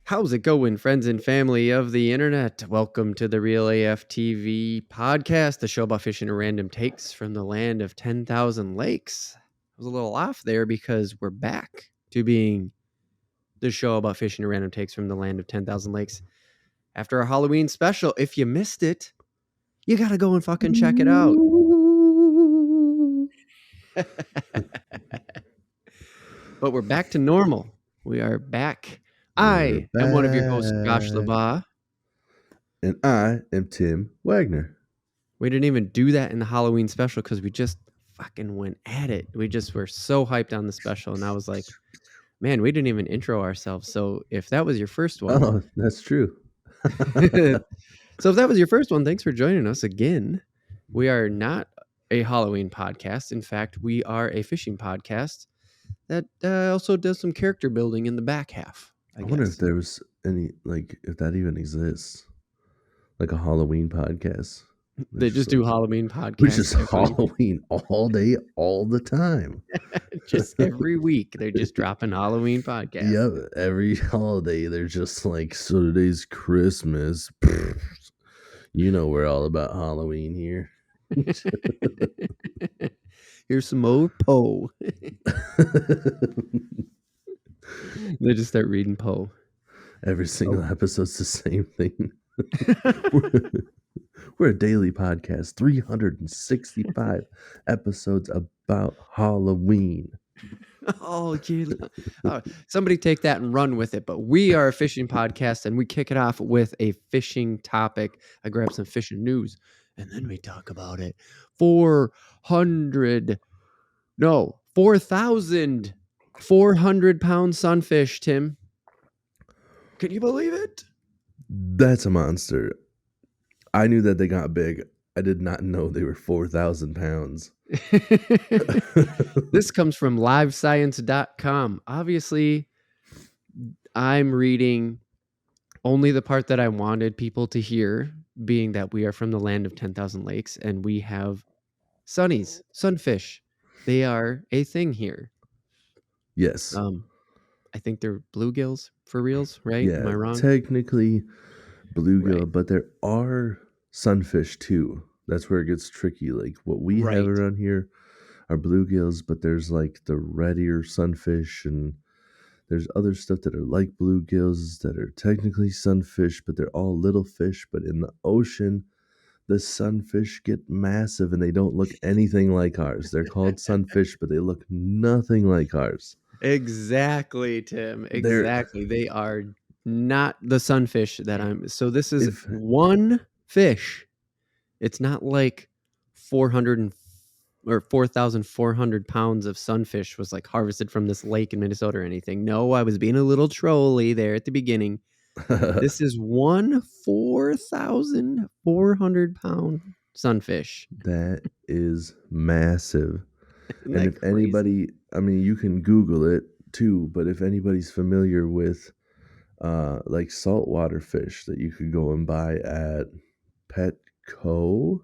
How's it going, friends and family of the internet? Welcome to the Real AF TV podcast, the show about fishing and random takes from the land of 10,000 lakes. I was a little off there because we're back to being the show about fishing and random takes from the land of 10,000 lakes after our Halloween special. If you missed it, you got to go and fucking check it out. But we're back to normal. We are back. I am one of your hosts, Josh LaBaw. And I am Tim Wagner. We didn't even do that in the Halloween special because we just fucking went at it. We just were so hyped on the special. And I was like, man, we didn't even intro ourselves. So if that was your first one. Oh, that's true. So if that was your first one, thanks for joining us again. We are not a Halloween podcast. In fact, we are a fishing podcast that also does some character building in the back half. I wonder if there was any, if that even exists. Like a Halloween podcast. They just do Halloween podcasts. Which is Halloween all day, all the time. Just every week, they're just dropping Halloween podcasts. Yep, every holiday, they're just like, so today's Christmas. You know we're all about Halloween here. Here's some more Poe. They just start reading Poe. Every single episode's the same thing. We're a daily podcast, 365 episodes about Halloween. Oh, somebody take that and run with it. But we are a fishing podcast, and we kick it off with a fishing topic. I grab some fishing news, and then we talk about it. 4,400 pound sunfish, Tim. Can you believe it? That's a monster. I knew that they got big. I did not know they were 4,000 pounds. This comes from livescience.com. Obviously, I'm reading only the part that I wanted people to hear, being that we are from the land of 10,000 lakes and we have sunnies, sunfish. They are a thing here. Yes. I think they're bluegills for reals, right? Yeah, am I wrong? Technically bluegill, right. But there are sunfish too. That's where it gets tricky. Like what we have around here are bluegills, but there's like the red ear sunfish, and there's other stuff that are like bluegills that are technically sunfish, but they're all little fish. But in the ocean, the sunfish get massive and they don't look anything like ours. They're called sunfish, but they look nothing like ours. Exactly, Tim. Exactly. They are not the sunfish that I'm. So this is one fish. It's not like 4,400 pounds of sunfish was like harvested from this lake in Minnesota or anything. No, I was being a little trolly there at the beginning. This is one 4,400 pound sunfish. That is massive. And if anybody, I mean, you can Google it too, but if anybody's familiar with like saltwater fish that you could go and buy at Petco,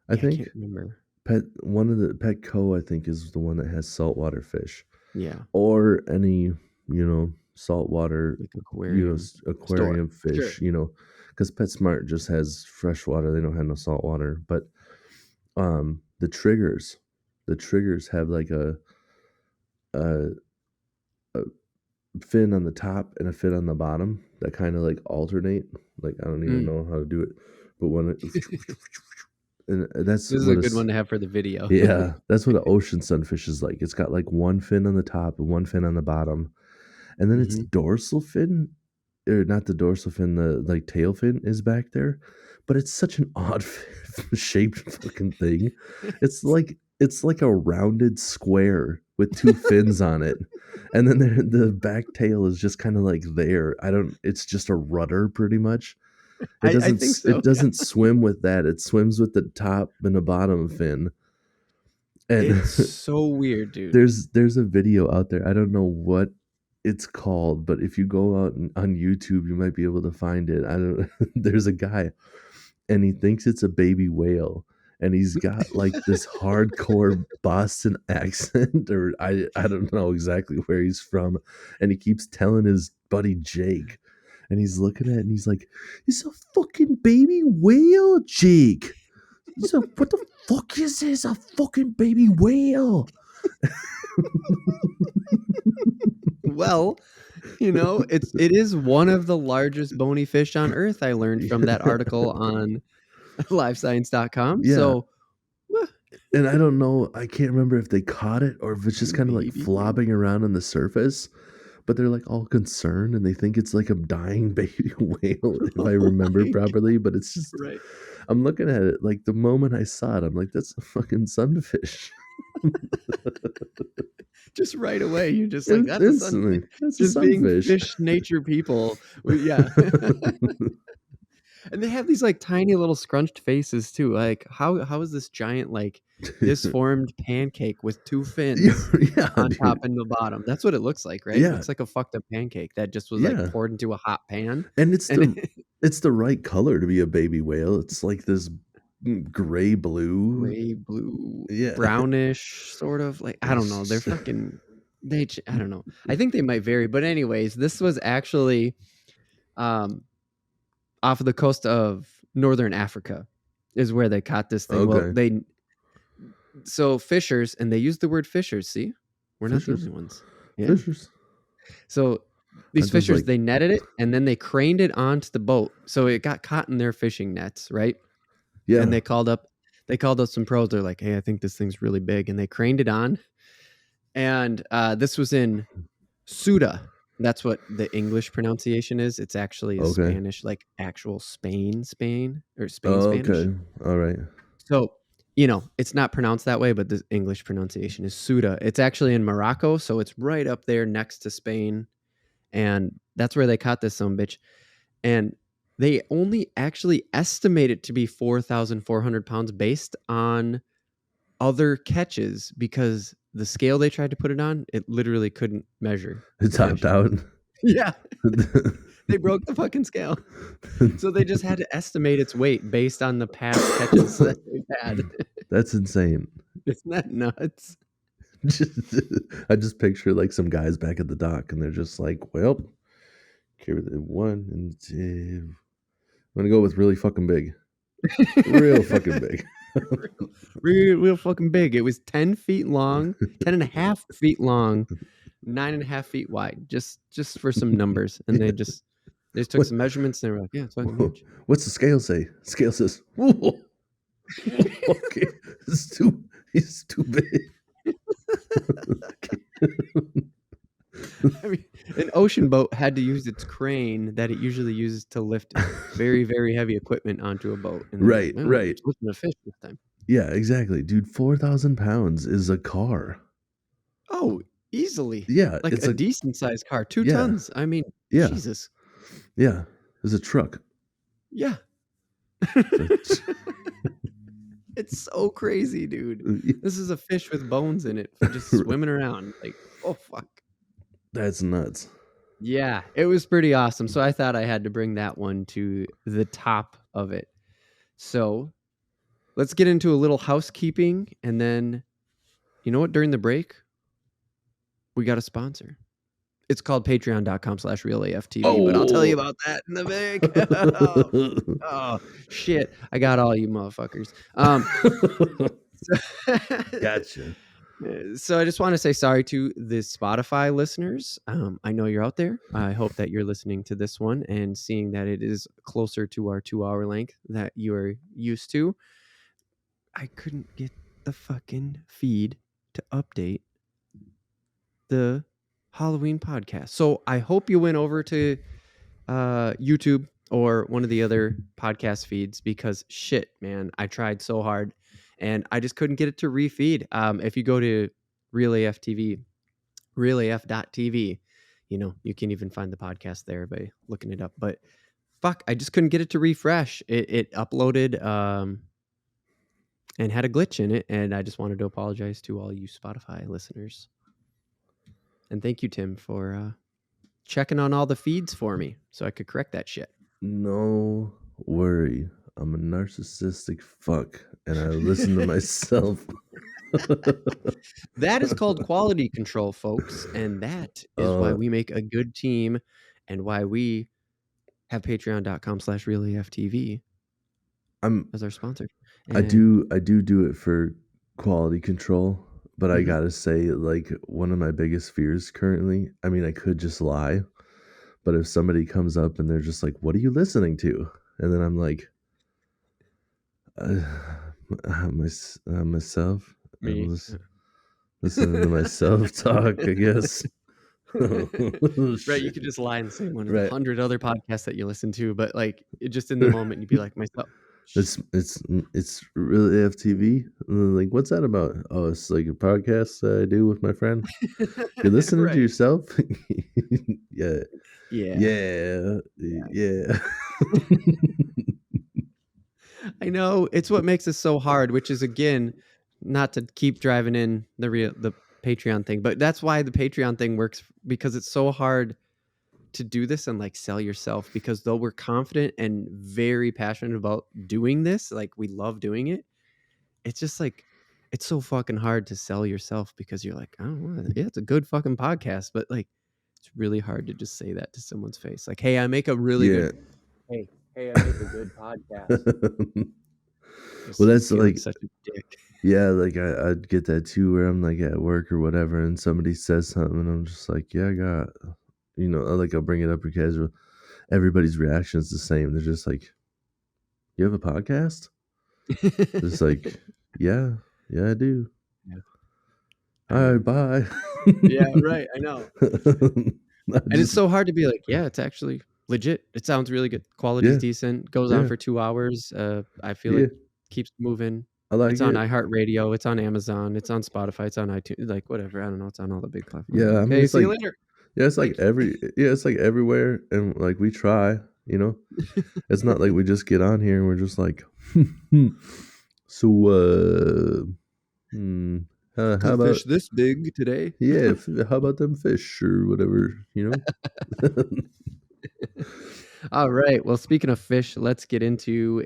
I can't remember. Petco, I think, is the one that has saltwater fish. Yeah. Or any, saltwater, like aquarium store. fish, Sure. Because PetSmart just has freshwater. They don't have no saltwater. But the triggers have like a fin on the top and a fin on the bottom that kind of like alternate. Like I don't even know how to do it, but when it and this is a good one to have for the video. Yeah, that's what an ocean sunfish is like. It's got like one fin on the top and one fin on the bottom, and then its dorsal fin, or not the dorsal fin, the like tail fin is back there, but it's such an odd shaped fucking thing. It's like a rounded square with two fins on it, and then the back tail is just kind of like there. It's just a rudder pretty much. It doesn't. I think so, it doesn't swim with that. It swims with the top and the bottom fin. And it's so weird, dude. There's a video out there. I don't know what it's called, but if you go out on YouTube, you might be able to find it. There's a guy, and he thinks it's a baby whale, and he's got like this hardcore Boston accent, or I don't know exactly where he's from, and he keeps telling his buddy Jake, and he's looking at it and he's like, "It's a fucking baby whale, Jake. He's a what the fuck is this? A fucking baby whale." Well, it is one of the largest bony fish on Earth. I learned from that article on livescience.com. Yeah. So, and I don't know, I can't remember if they caught it or if it's just kind of like Baby flopping around on the surface, but they're like all concerned and they think it's like a dying baby whale, if I remember properly. But it's just, right. I'm looking at it like the moment I saw it, I'm like, that's a fucking sunfish. Just right away, you're just like, that's a sunfish. That's Just a being sunfish. fish nature people. Yeah. And they have these like tiny little scrunched faces too. Like how is this giant like disformed pancake with two fins on dude. top and the bottom? That's what it looks like, right? Yeah. It looks like a fucked up pancake that just was like poured into a hot pan. And it's the right color to be a baby whale. It's like this gray blue, brownish sort of, like, I don't know. They're fucking I don't know. I think they might vary, but anyways, this was actually off of the coast of northern Africa is where they caught this thing. Okay. Well, so fishers, and they use the word fishers. See, we're not the only ones. Yeah. Fishers. So these fishers, they netted it and then they craned it onto the boat, so it got caught in their fishing nets, right? Yeah. And they called up some pros. They're like, "Hey, I think this thing's really big," and they craned it on. And this was in Ceuta. That's what the English pronunciation is. It's actually Spanish, like actual Spain, or Spain Spanish. Okay, all right. So, it's not pronounced that way, but the English pronunciation is Ceuta. It's actually in Morocco, so it's right up there next to Spain. And that's where they caught this sumbitch. And they only actually estimate it to be 4,400 pounds based on other catches, because the scale they tried to put it on, it literally couldn't measure. It topped out. Yeah. They broke the fucking scale. So they just had to estimate its weight based on the past catches that they've had. That's insane. Isn't that nuts? I just picture like some guys back at the dock and they're just like, well, carry the 1 and 2. I'm gonna go with really fucking big. Real fucking big. real fucking big. It was 10 feet long, 10 and a half feet long, 9.5 feet wide, just for some numbers. And they just took some measurements and they were like, yeah, it's fucking huge. What's the scale say? Scale says, whoa. Okay, he's too big. I mean, an ocean boat had to use its crane that it usually uses to lift very, very heavy equipment onto a boat. And right. It's lifting a fish this time. Yeah, exactly, dude. 4,000 pounds is a car. Oh, easily. Yeah, like a decent sized car, 2 tons. I mean, Jesus. Yeah, it's a truck. Yeah. It's so crazy, dude. This is a fish with bones in it, just swimming around. Like, oh fuck. That's nuts. Yeah, it was pretty awesome. So I thought I had to bring that one to the top of it. So let's get into a little housekeeping, and then, you know what? During the break, we got a sponsor. It's called patreon.com/realaftv, but I'll tell you about that in the break. Oh, shit. I got all you motherfuckers. Gotcha. So I just want to say sorry to the Spotify listeners. I know you're out there. I hope that you're listening to this one and seeing that it is closer to our 2-hour length that you're used to. I couldn't get the fucking feed to update the Halloween podcast. So I hope you went over to YouTube or one of the other podcast feeds, because shit, man, I tried so hard and I just couldn't get it to refeed. If you go to RealAF.TV, realaf.tv, you can even find the podcast there by looking it up. But fuck, I just couldn't get it to refresh. It uploaded and had a glitch in it, and I just wanted to apologize to all you Spotify listeners. And thank you, Tim, for checking on all the feeds for me so I could correct that shit. No worry. I'm a narcissistic fuck, and I listen to myself. That is called quality control, folks, and that is why we make a good team and why we have patreon.com/realaftv as our sponsor. I do it for quality control, but I Mhm. gotta say, like, one of my biggest fears currently, I mean, I could just lie, but if somebody comes up and they're just like, "What are you listening to?" And then I'm like, uh, myself. Me. Listening to myself talk, I guess. Oh, Right, you shit. could just lie and say one of the Right. 100 other podcasts that you listen to, but, like, it just in the moment, you'd be like, "Myself." It's really FTV. Like, what's that about? Oh, it's like a podcast I do with my friend. You're listening to Right. yourself? Yeah. Yeah. Yeah. Yeah. I know, it's what makes this so hard, which is, again, not to keep driving in the Patreon thing, but that's why the Patreon thing works, because it's so hard to do this and, like, sell yourself, because though we're confident and very passionate about doing this, like, we love doing it, it's just, like, it's so fucking hard to sell yourself, because you're like, "I don't know, yeah, it's a good fucking podcast," but, like, it's really hard to just say that to someone's face, like, "Hey, I make a really Yeah. good hey, I make a good podcast." Well, Just that's feel like like, such a dick. yeah, like I'd get that too, where I'm like at work or whatever, and somebody says something, and I'm just like, yeah, I got, like I'll bring it up because everybody's reaction is the same. They're just like, "You have a podcast?" It's like, yeah, I do. Yeah, I All right, mean, bye. yeah, right, I know. I And it's just, so hard to be like, "Yeah, it's actually legit. It sounds really good. Quality's yeah, decent, goes on yeah, for 2 hours, I feel yeah. like keeps moving." I like It's on it. iHeartRadio, it's on Amazon, it's on Spotify, it's on iTunes, like, whatever, I don't know, it's on all the big platforms. Yeah, I mean, "Okay, it's see you like, later. yeah, it's like Thank you." it's like everywhere, and like we try, you know. It's not like we just get on here and we're just like, so, hmm, how Caught about, fish this big today. yeah, how about them fish or whatever, you know? Alright, well, speaking of fish, let's get into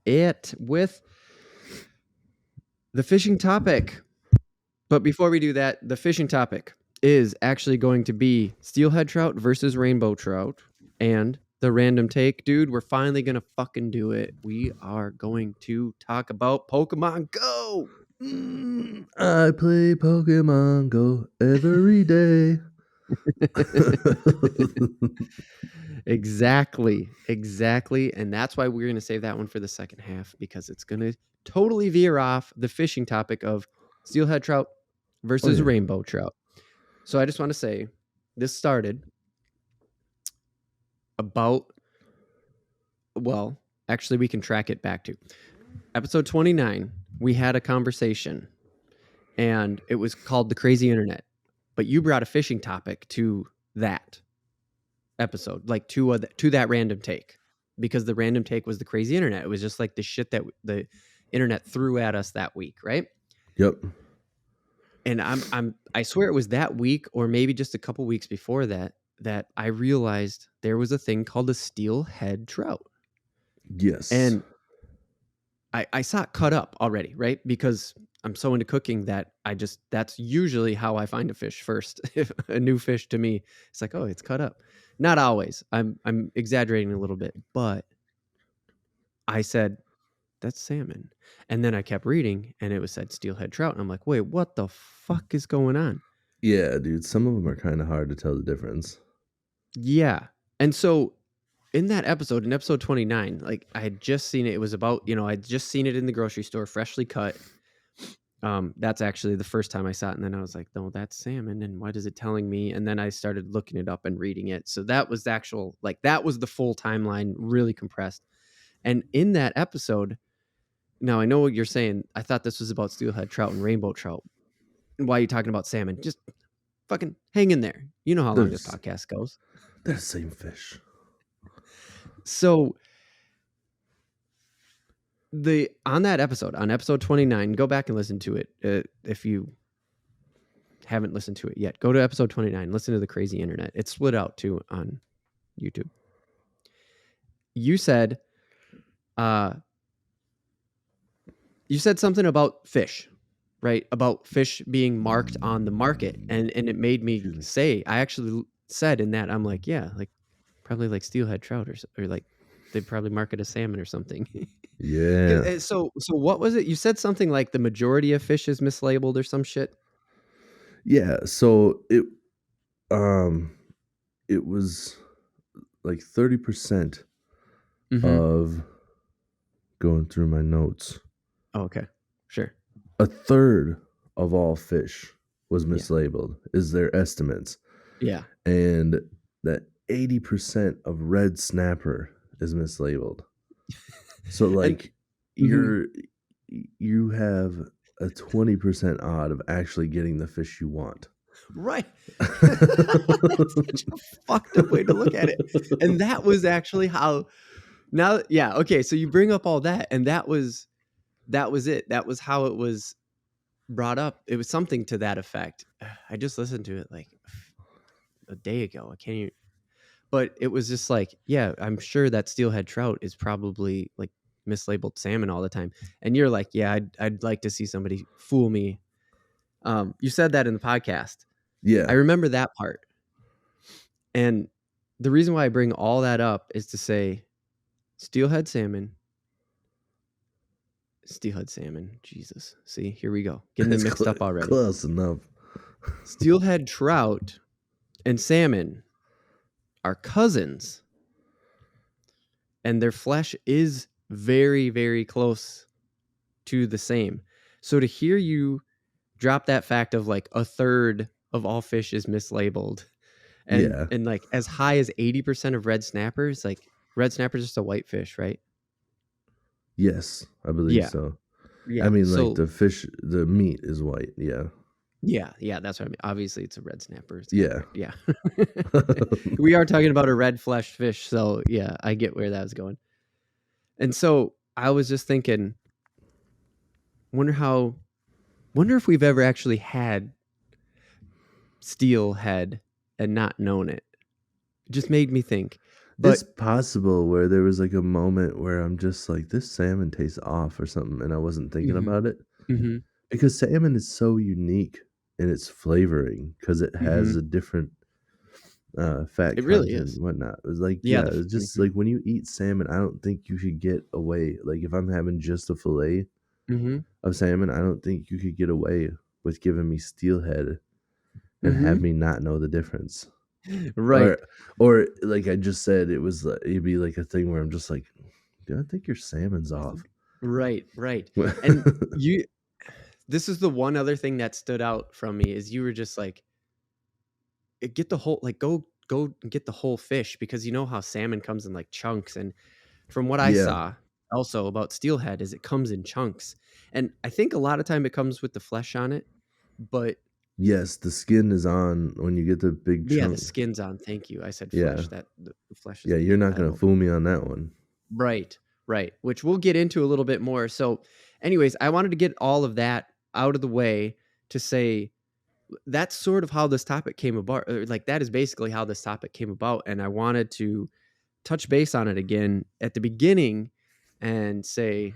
it with the fishing topic. But before we do that, the fishing topic is actually going to be steelhead trout versus rainbow trout. And the random take, dude, we're finally going to fucking do it. We are going to talk about Pokemon Go. I play Pokemon Go every day. Exactly. And that's why we're going to save that one for the second half, because it's going to totally veer off the fishing topic of steelhead trout Oh versus yeah. rainbow trout. So I just want to say this started about, well, actually, we can track it back to episode 29. We had a conversation, and it was called The Crazy Internet. But you brought a fishing topic to that episode, like to that random take, because the random take was the crazy internet. It was just like the shit that the internet threw at us that week, right? Yep. And I swear it was that week, or maybe just a couple weeks before that, that I realized there was a thing called a steelhead trout. Yes. And I saw it cut up already, right? Because I'm so into cooking that that's usually how I find a fish first. If a new fish to me, it's like, oh, it's cut up. Not always. I'm exaggerating a little bit, but I said, that's salmon. And then I kept reading and it was said steelhead trout. And I'm like, wait, what the fuck is going on? Yeah, dude. Some of them are kind of hard to tell the difference. Yeah. And so in that episode, in episode 29, like I had just seen it. It was about, I'd just seen it in the grocery store, freshly cut. That's actually the first time I saw it. And then I was like, no, that's salmon. And what is it telling me? And then I started looking it up and reading it. So that was that was the full timeline, really compressed. And in that episode, now I know what you're saying. I thought this was about steelhead trout and rainbow trout. And why are you talking about salmon? Just fucking hang in there. You know how long this There's podcast goes. they're the same fish. So on that episode, on episode 29, go back and listen to it. If you haven't listened to it yet, go to episode 29, listen to the crazy internet. It's split out too on YouTube. You said, you said something about fish, right? About fish being marked on the market, and it made me Excuse me. say, I actually said in that, I'm like, yeah, like probably like steelhead trout or like they probably market a salmon or something. Yeah. So what was it? You said something like the majority of fish is mislabeled or some shit. Yeah, so um it was like 30% Mm-hmm. of going through my notes. Oh, okay, sure. A third of all fish was Yeah, mislabeled is their estimates. yeah. And that 80% of red snapper is mislabeled. So And like mhm. you have a 20% odd of actually getting the fish you want. Right. That's such a fucked up way to look at it. And that was actually how now yeah, okay, so you bring up all that and that was it. That was how it was brought up. It was something to that effect. I just listened to it like a day ago. I can't even but it was just like, yeah, I'm sure that steelhead trout is probably like mislabeled salmon all the time. And you're like, yeah, I'd like to see somebody fool me. You said that in the podcast. I Yeah. remember that part. And the reason why I bring all that up is to say steelhead salmon, Jesus. See, here we go. Getting them It's mixed up already. close enough. Steelhead trout and salmon are cousins, and their flesh is very, very close to the same. So to hear you drop that fact of like a third of all fish is mislabeled Yeah. and like as high as 80% of red snappers, like red snapper is just a white fish, right? Yes, I believe Yeah. so. I Yeah. mean, like So the meat is white. Yeah. yeah, that's what I mean. Obviously it's a red snapper. It's got Yeah. red. Yeah. We are talking about a red fleshed fish, so yeah, I get where that was going. And so I was just thinking, wonder if we've ever actually had steelhead and not known it. It just made me think. It's But possible where there was like a moment where I'm just like, this salmon tastes off or something, and I wasn't thinking mhm, about it mhm, because salmon is so unique in its flavoring because it has mhm. a different fat It really content is. and whatnot. It's like, Yeah, yeah, it's just like when you eat salmon, I don't think you should get away. Like if I'm having just a fillet mhm, of salmon, I don't think you could get away with giving me steelhead and have mhm. me not know the difference. Or Right. or like I just said, it was it'd be like a thing where I'm just like, dude, I think your salmon's off. Right, right. And you this is the one other thing that stood out from me is you were just like, get the whole like go and get the whole fish because you know how salmon comes in like chunks and from what I Yeah. saw also about steelhead is it comes in chunks. And I think a lot of time it comes with the flesh on it, but Yes, the skin is on when you get the big yeah, the chunk. skin's on. Thank you. I said Yeah. flesh. That the flesh is Yeah, the you're big not gonna title. fool me on that one. Right, right. Which we'll get into a little bit more. So, anyways, I wanted to get all of that out of the way to say that's sort of how this topic came about. Like that is basically how this topic came about, and I wanted to touch base on it again at the beginning and say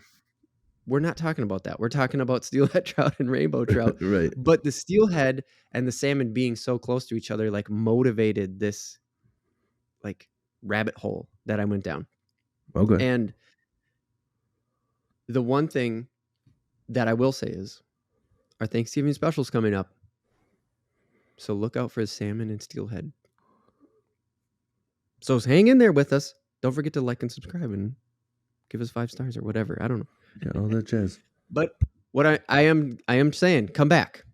we're not talking about that. We're talking about steelhead trout and rainbow trout, Right. but the steelhead and the salmon being so close to each other like motivated this like rabbit hole that I went down. Okay. And the one thing that I will say is our Thanksgiving special's coming up. So look out for salmon and steelhead. So hang in there with us. Don't forget to like and subscribe and give us 5 stars or whatever. I don't know. Yeah, all that jazz. But what I am saying, come back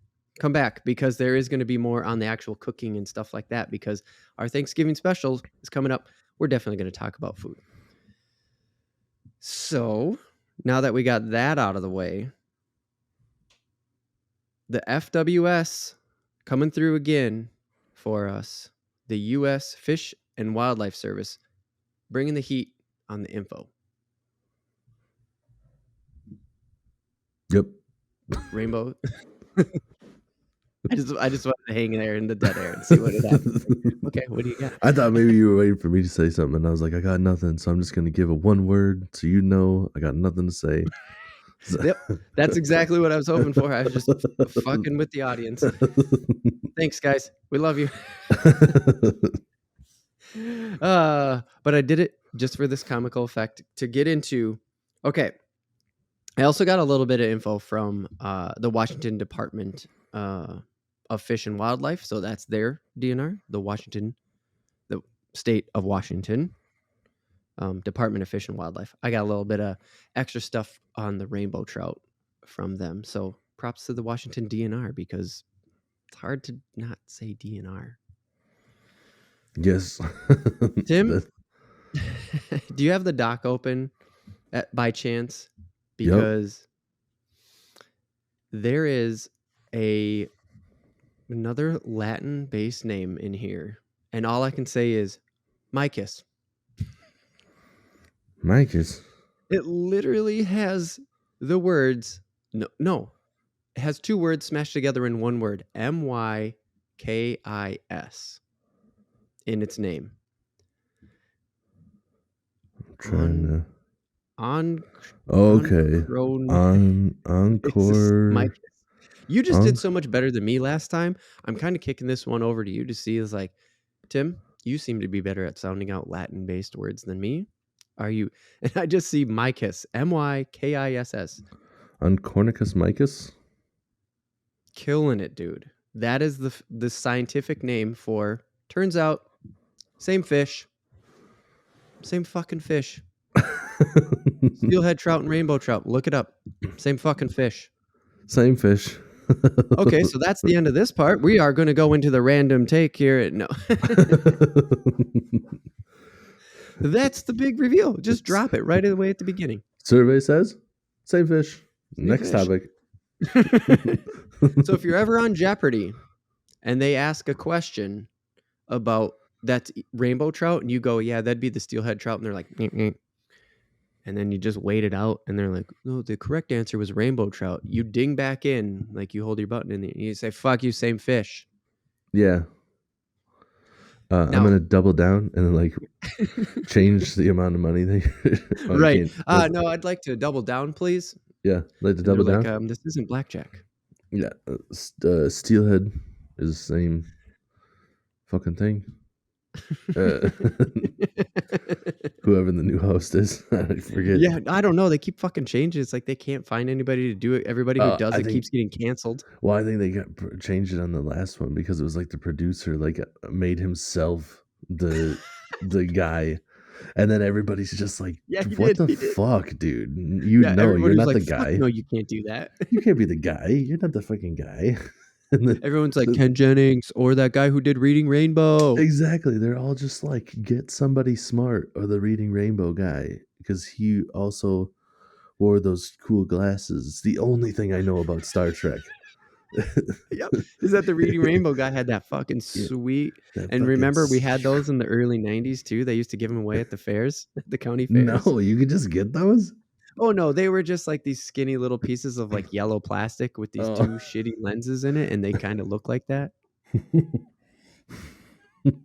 because there is going to be more on the actual cooking and stuff like that because our Thanksgiving special is coming up. We're definitely going to talk about food. So now that we got that out of the way, the FWS coming through again for us, the U.S. Fish and Wildlife Service, bringing the heat on the info. Yep. Rainbow. I just wanted to hang there in the dead air and see what it happens. Okay, what do you got? I thought maybe you were waiting for me to say something, and I was like, I got nothing, so I'm just gonna give it one word so you know I got nothing to say. Yep, that's exactly what I was hoping for. I was just fucking with the audience. Thanks, guys. We love you. But I did it just for this comical effect to get into. Okay, I also got a little bit of info from the Washington Department of Fish and Wildlife. So that's their DNR, the state of Washington Department of Fish and Wildlife. I got a little bit of extra stuff on the rainbow trout from them. So props to the Washington DNR, because it's hard to not say DNR. Yes. Tim, do you have the doc open by chance? Because there is another Latin-based name in here, and all I can say is Micus. Micus. It literally has the words. No, it has two words smashed together in one word: Mykis in its name. I'm trying to. Okay. Encore. Micus. You just did so much better than me last time. I'm kind of kicking this one over to you to see. Is like, Tim, you seem to be better at sounding out Latin-based words than me. Are you? And I just see Micus, Mykiss. Uncornicus micus? Killing it, dude. That is the scientific name for, turns out, same fish. Same fucking fish. Steelhead trout and rainbow trout. Look it up. Same fucking fish. Same fish. Okay, so that's the end of this part. We are going to go into the random take here. No. That's the big reveal. Just drop it right away at the beginning. Survey says same fish. Same Next fish. topic. So if you're ever on Jeopardy and they ask a question about that rainbow trout and you go, yeah, that'd be the steelhead trout. And they're like, and then you just wait it out and they're like, no, the correct answer was rainbow trout. You ding back in, like you hold your button in there and you say, fuck you, same fish. Yeah. I'm going to double down and then like change the amount of money they right. No, I'd like to double down, please. Yeah, like to double down. Like, this isn't blackjack. Yeah, steelhead is the same fucking thing. Whoever the new host is, I forget. Yeah, I don't know. They keep fucking changing. It's like they can't find anybody to do it. Everybody who does it keeps getting canceled. Well, I think they got changed it on the last one because it was like the producer like made himself the guy, and then everybody's just like, "What the fuck, dude? You know you're not the guy. No, you can't do that. You can't be the guy. You're not the fucking guy." Everyone's like Ken Jennings or that guy who did Reading Rainbow. Exactly. They're all just like, get somebody smart or the Reading Rainbow guy, because he also wore those cool glasses. It's the only thing I know about Star Trek. Yep. Is that the Reading Rainbow guy had that fucking sweet. And remember, we had those in the early 90s too. They used to give them away at the fairs, the county fairs. No, you could just get those? Oh no, they were just like these skinny little pieces of like yellow plastic with these two shitty lenses in it, and they kind of look like that. It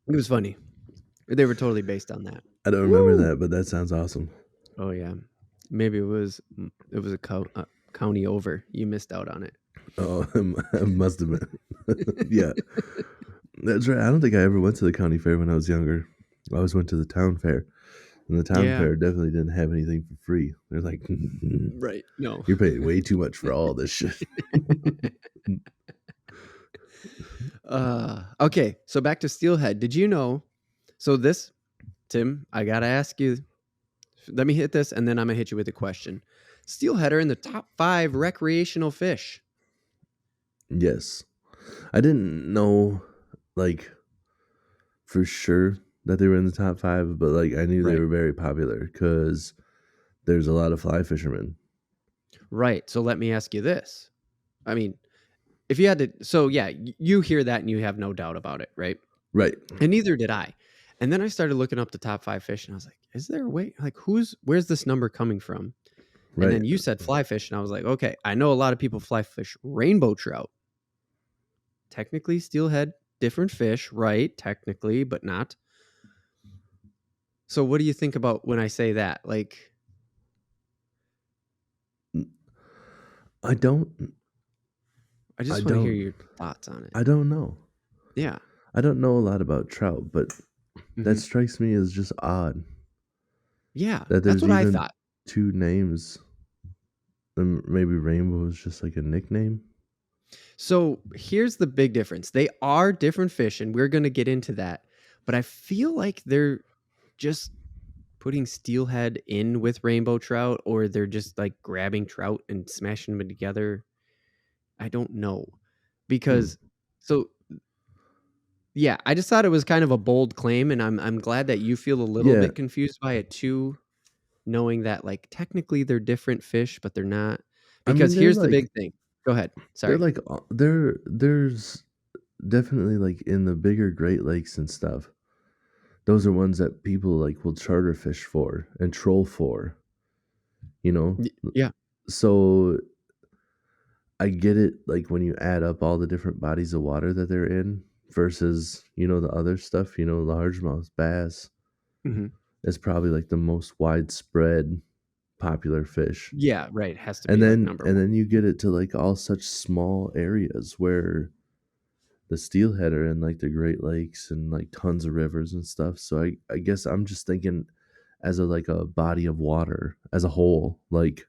was funny. They were totally based on that. I don't remember that, but that sounds awesome. Oh yeah, maybe it was a county over. You missed out on it. Oh, it must have been. Yeah, that's right. I don't think I ever went to the county fair when I was younger. I always went to the town fair. And the town fair definitely didn't have anything for free. They're like, right, no. You're paying way too much for all this shit. Okay, so back to steelhead. Did you know? So this, Tim, I got to ask you. Let me hit this, and then I'm going to hit you with a question. Steelhead are in the top 5 recreational fish. Yes. I didn't know, like, for sure that they were in the top 5, but like I knew they were very popular because there's a lot of fly fishermen. Right. So let me ask you this. I mean, if you had to, so yeah, you hear that and you have no doubt about it, right? Right. And neither did I. And then I started looking up the top 5 fish and I was like, is there a way? Like, where's this number coming from? Right. And then you said fly fish and I was like, okay, I know a lot of people fly fish rainbow trout. Technically steelhead, different fish, right? Technically, but not. So what do you think about when I say that? Like, I don't. I I just want to hear don't. your thoughts on it. I don't know. Yeah. I don't know a lot about trout, but that Hmm. strikes me as just odd Yeah, that that's there's what I even thought. two names. And maybe Rainbow is just like a nickname. So here's the big difference. They are different fish, and we're going to get into that. But I feel like they're just putting steelhead in with rainbow trout, or they're just like grabbing trout and smashing them together. I don't know. Hmm. Because so yeah, I just thought it was kind of a bold claim, and I'm glad that you feel a little Yeah, bit confused by it too, knowing that like technically they're different fish, but they're not. I Because mean they're here's the like big thing. Go ahead. they're Sorry. like there's definitely like in the bigger Great Lakes and stuff. Those are ones that people like will charter fish for and troll for, you know. Yeah. So I get it, like when you add up all the different bodies of water that they're in versus, the other stuff, largemouth bass Mhm. is probably like the most widespread popular fish. Yeah, right, has to And be, like, then number and 1. then you get it to like all such small areas where the steelhead are in like the Great Lakes and like tons of rivers and stuff. So I guess I'm just thinking as a like a body of water as a whole, like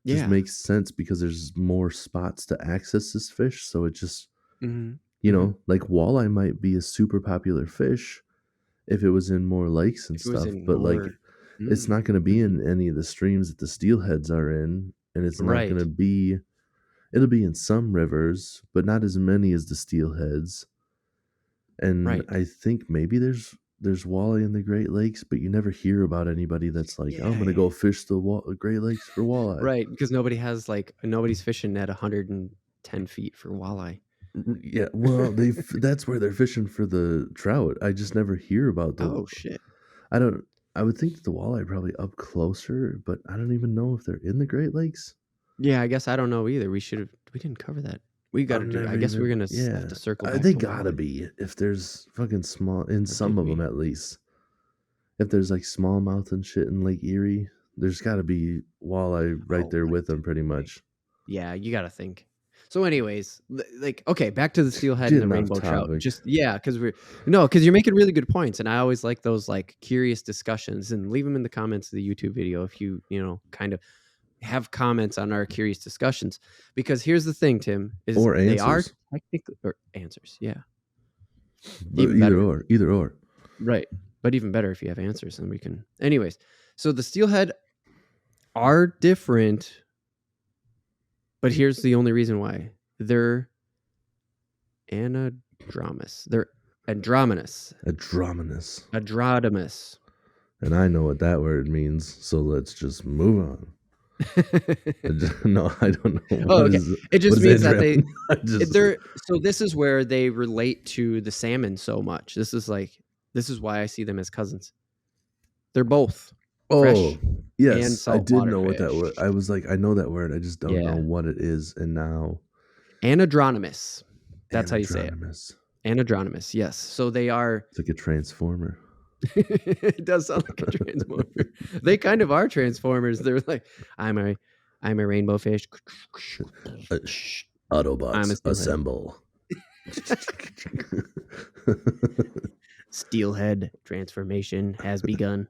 just Yeah. makes sense because there's more spots to access this fish. So it just, Mhm. Mhm. like walleye might be a super popular fish if it was in more lakes and If it was stuff, in but like more. it's not going to be Mhm. in any of the streams that the steelheads are in, and it's not going Right. to be. It'll be in some rivers, but not as many as the steelheads. And Right. I think maybe there's walleye in the Great Lakes, but you never hear about anybody that's like, "Oh, I'm gonna Yeah. go fish the Great Lakes for walleye." Right, because nobody's fishing at 110 feet for walleye. Yeah, well, that's where they're fishing for the trout. I just never hear about the. Oh, shit. I don't. I would think the walleye probably up closer, but I don't even know if they're in the Great Lakes. Yeah, I guess I don't know either. We didn't cover that. We I've gotta do never I guess we're even. gonna have Yeah, to circle back they to gotta walleye. be if there's fucking small in Or some did of them we? at least. If there's like smallmouth and shit in Lake Erie, there's got to be walleye right Oh, there like, with them, pretty much. yeah, you gotta think. So anyways, like, okay, back to the steelhead and the Getting off rainbow trout. topic. Just yeah, because we're no, because you're making really good points, and I always like those like curious discussions. And leave them in the comments of the YouTube video if you kind of have comments on our curious discussions. Because here's the thing, Tim, is Or they are answers. technically or answers, yeah, But even better, either or. right? But even better if you have answers, and we can. Anyways, so the steelhead are different, but here's the only reason why they're anadromous. They're andromynous. Adrominous. Adrodomus. And I know what that word means, so let's just move on. No, I don't know. Oh, okay. It What just is means that adrenaline? I just they're so this is where they relate to the salmon so much. This is why I see them as cousins. They're both fresh Oh, and yes, I did saltwater know what that fish. word. I was like, I know that word. I just don't know Yeah. what it is. And now, Anadromous. That's how you say it. anadromous. Anadromous. Yes. So they are. It's like a transformer. It does sound like a transformer. They kind of are transformers. They're like, I'm a, I'm a rainbow fish. Uh, I'm a Autobots steelhead. assemble. Steelhead transformation has begun.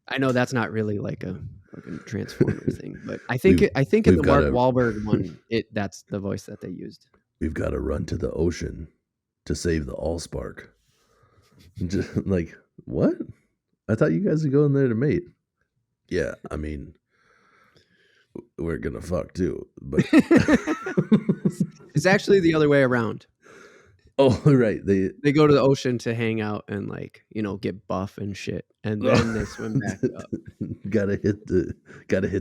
I know that's not really like a fucking transformer thing, but we've I think in we've the got Mark to Wahlberg one, that's the voice that they used. we've got to run to the ocean to save the Allspark. Just, like what? I thought you guys would go in there to mate. Yeah, I mean, we're gonna fuck too, but It's actually the other way around. oh right, They go to the ocean to hang out and get buff and shit, and then they swim back up. gotta hit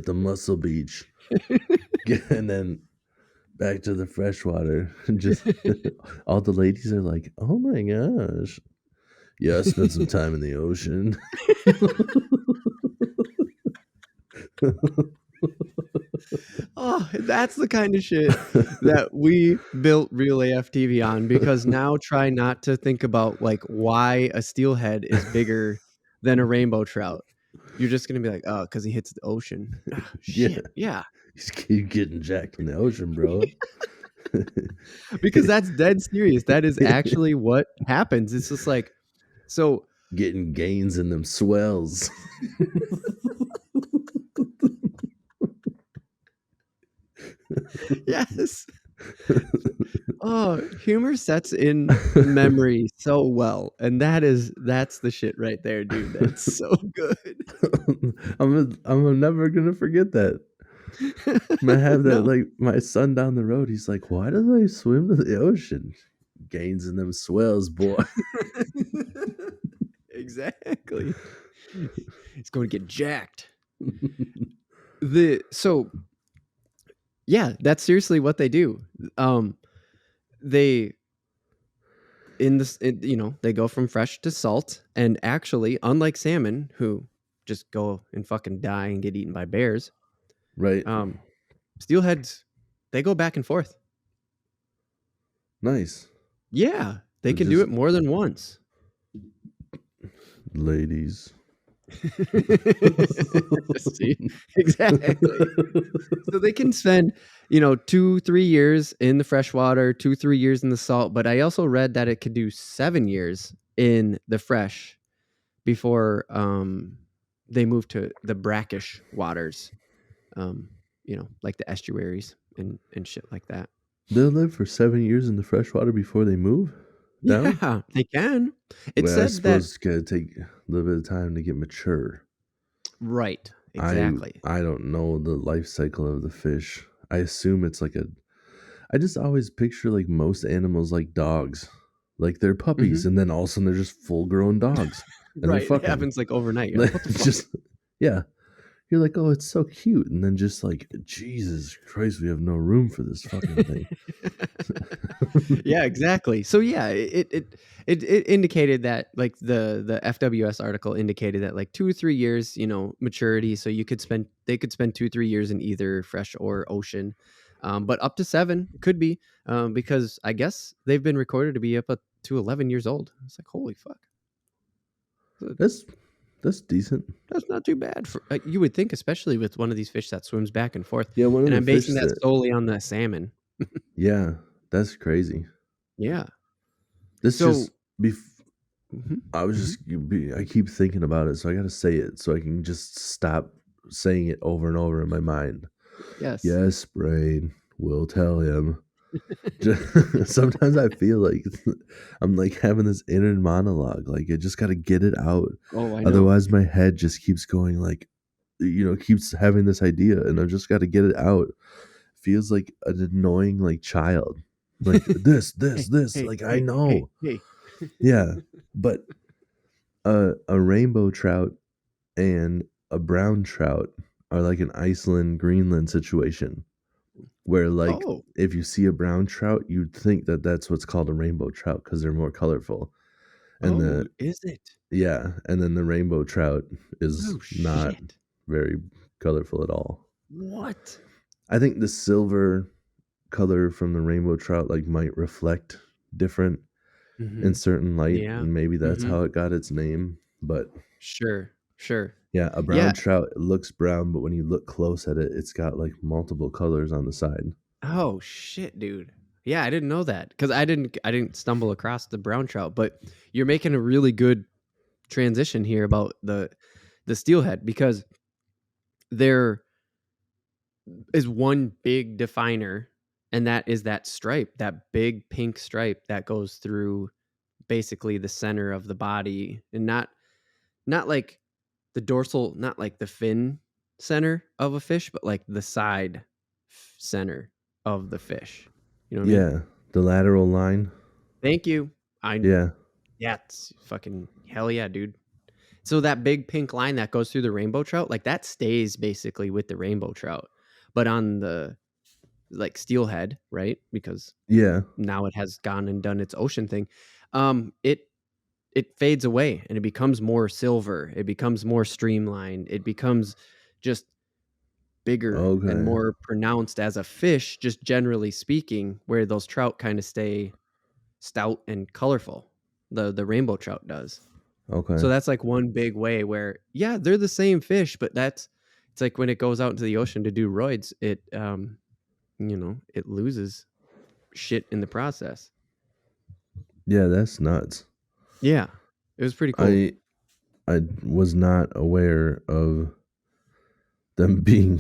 the muscle beach, and then back to the freshwater. Just all the ladies are like, "Oh my gosh, yeah, I spent some time in the ocean." Oh, that's the kind of shit that we built Real AF TV on, because now try not to think about like why a steelhead is bigger than a rainbow trout. You're just gonna be like, oh, because he hits the ocean. Ah, Yeah, shit. Yeah. He's getting jacked in the ocean, bro. Because that's dead serious. That is actually what happens. It's just like, so Getting gains in them swells. yes. Oh, humor sets in memory so well. And that's the shit right there, dude. That's so good. I'm never gonna forget that. I have that, No. like, my son down the road, he's like, "Why do they swim to the ocean?" Gains in them swells, boy. Exactly. He's going to get jacked. So yeah, that's seriously what they do. They they go from fresh to salt, and actually, unlike salmon, who just go and fucking die and get eaten by bears, Right. steelheads, they go back and forth. Nice. Yeah, they can do Just it more than once. ladies. See, exactly. So they can spend 2-3 years in the freshwater, 2-3 years in the salt, but I also read that it could do 7 years in the fresh before they move to the brackish waters, like the estuaries and shit like that. They'll live for 7 years in the freshwater before they move down? Yeah, they can. It Well, I said that. suppose it's gonna take a little bit of time to get mature. Right, I exactly. I don't know the life cycle of the fish. I assume it's like I just always picture, like, most animals like dogs. Like, they're puppies, Mhm. and then all of a sudden they're just full-grown dogs, and they're Right, it fucking. happens like overnight. You're like, Like, "What the fuck?" just yeah. You're like, "Oh, it's so cute," and then just like, "Jesus Christ, we have no room for this fucking thing." Yeah, exactly. So yeah, it indicated that, like, the FWS article indicated that like 2 or 3 years, maturity. So they could spend 2-3 years in either fresh or ocean, but up to 7 could be, because I guess they've been recorded to be up to 11 years old. It's like, holy fuck. So That's that's decent. that's not too bad for, you would think, especially with one of these fish that swims back and forth. Yeah, one of And the I'm basing fish that that solely on the salmon. yeah, that's crazy. Yeah. This So. just bef Mhm, I was mhm. just I keep thinking about it, so I gotta say it so I can just stop saying it over and over in my mind. Yes. Yes, brain, we'll tell him. Sometimes I feel like I'm like having this inner monologue. Like I just got to get it out. Oh, I know. Otherwise, my head just keeps going like, keeps having this idea, and I just got to get it out. Feels like an annoying like child. Like Hey, this. hey, Like I hey, hey, know. hey. Yeah, but a rainbow trout and a brown trout are like an Iceland Greenland situation where like Oh, if you see a brown trout, you'd think that that's what's called a rainbow trout because they're more colorful. And oh, the is it? yeah, and then the rainbow trout is Oh, not shit. very colorful at all. What? I think the silver color from the rainbow trout like might reflect different in Mhm. certain light, Yeah. and maybe that's Mhm. how it got its name. But Sure, sure. yeah, a Yeah. brown trout looks brown, but when you look close at it, it's got like multiple colors on the side. Oh, shit, dude. Yeah, I didn't know that because I didn't stumble across the brown trout, but you're making a really good transition here about the steelhead, because there is one big definer, and that is that stripe, that big pink stripe that goes through basically the center of the body, and not like the dorsal, not like the fin center of a fish, but like the side center of the fish. You know what I mean? Yeah, the lateral line. Thank you. I Yeah. Yeah, it's fucking hell yeah, dude. So that big pink line that goes through the rainbow trout, like that stays basically with the rainbow trout. But on the, like, steelhead, right? Because Yeah. now it has gone and done its ocean thing. It fades away and it becomes more silver. It becomes more streamlined. It becomes just bigger and Okay. more pronounced as a fish, just generally speaking, where those trout kind of stay stout and colorful. The rainbow trout does. Okay. So that's like one big way where, yeah, they're the same fish, but It's like when it goes out into the ocean to do roids, it it loses shit in the process. Yeah, that's nuts. Yeah, it was pretty cool. I was not aware of them being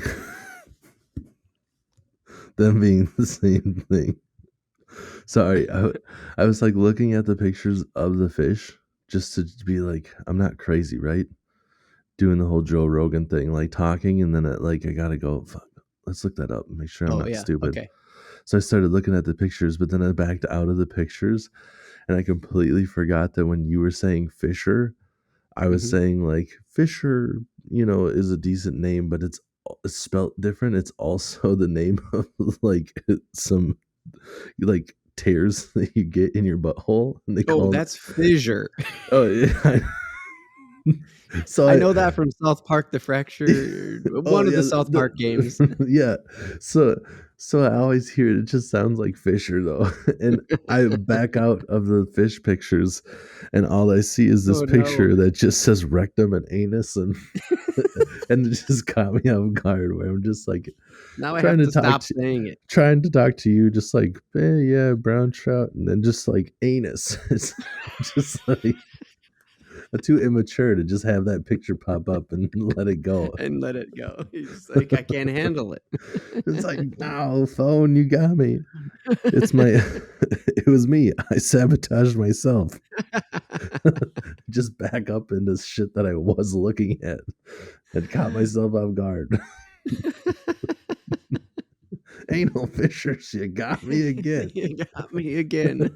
the same thing. Sorry, I was like looking at the pictures of the fish just to be like, I'm not crazy, right? Doing the whole Joe Rogan thing, like talking, and then I gotta go. Fuck, let's look that up and make sure I'm Oh not yeah, stupid. okay. So I started looking at the pictures, but then I backed out of the pictures, and I completely forgot that when you were saying Fisher, I was Mhm. saying like Fisher, is a decent name, but it's spelt different. It's also the name of like some like tears that you get in your butthole, and they Oh, call it. that's fissure. Oh yeah. So I know that from South Park, The Fracture, oh one of yeah, the South Park games. yeah. So I always hear it just sounds like Fisher though, and I back out of the fish pictures, and all I see is this Oh no. picture that just says rectum and anus, and and it just caught me off guard. Where I'm just like Now I trying have to to talk stop to saying it. you, just like yeah, brown trout, and then just like anus. It's just like too immature to just have that picture pop up and let it go. And let it go. He's like, I can't handle it. It's like, no, phone, you got me. It's my, it was me. I sabotaged myself. Just back up into shit that I was looking at and caught myself off guard. Anal fishers, you got me again. You got me again.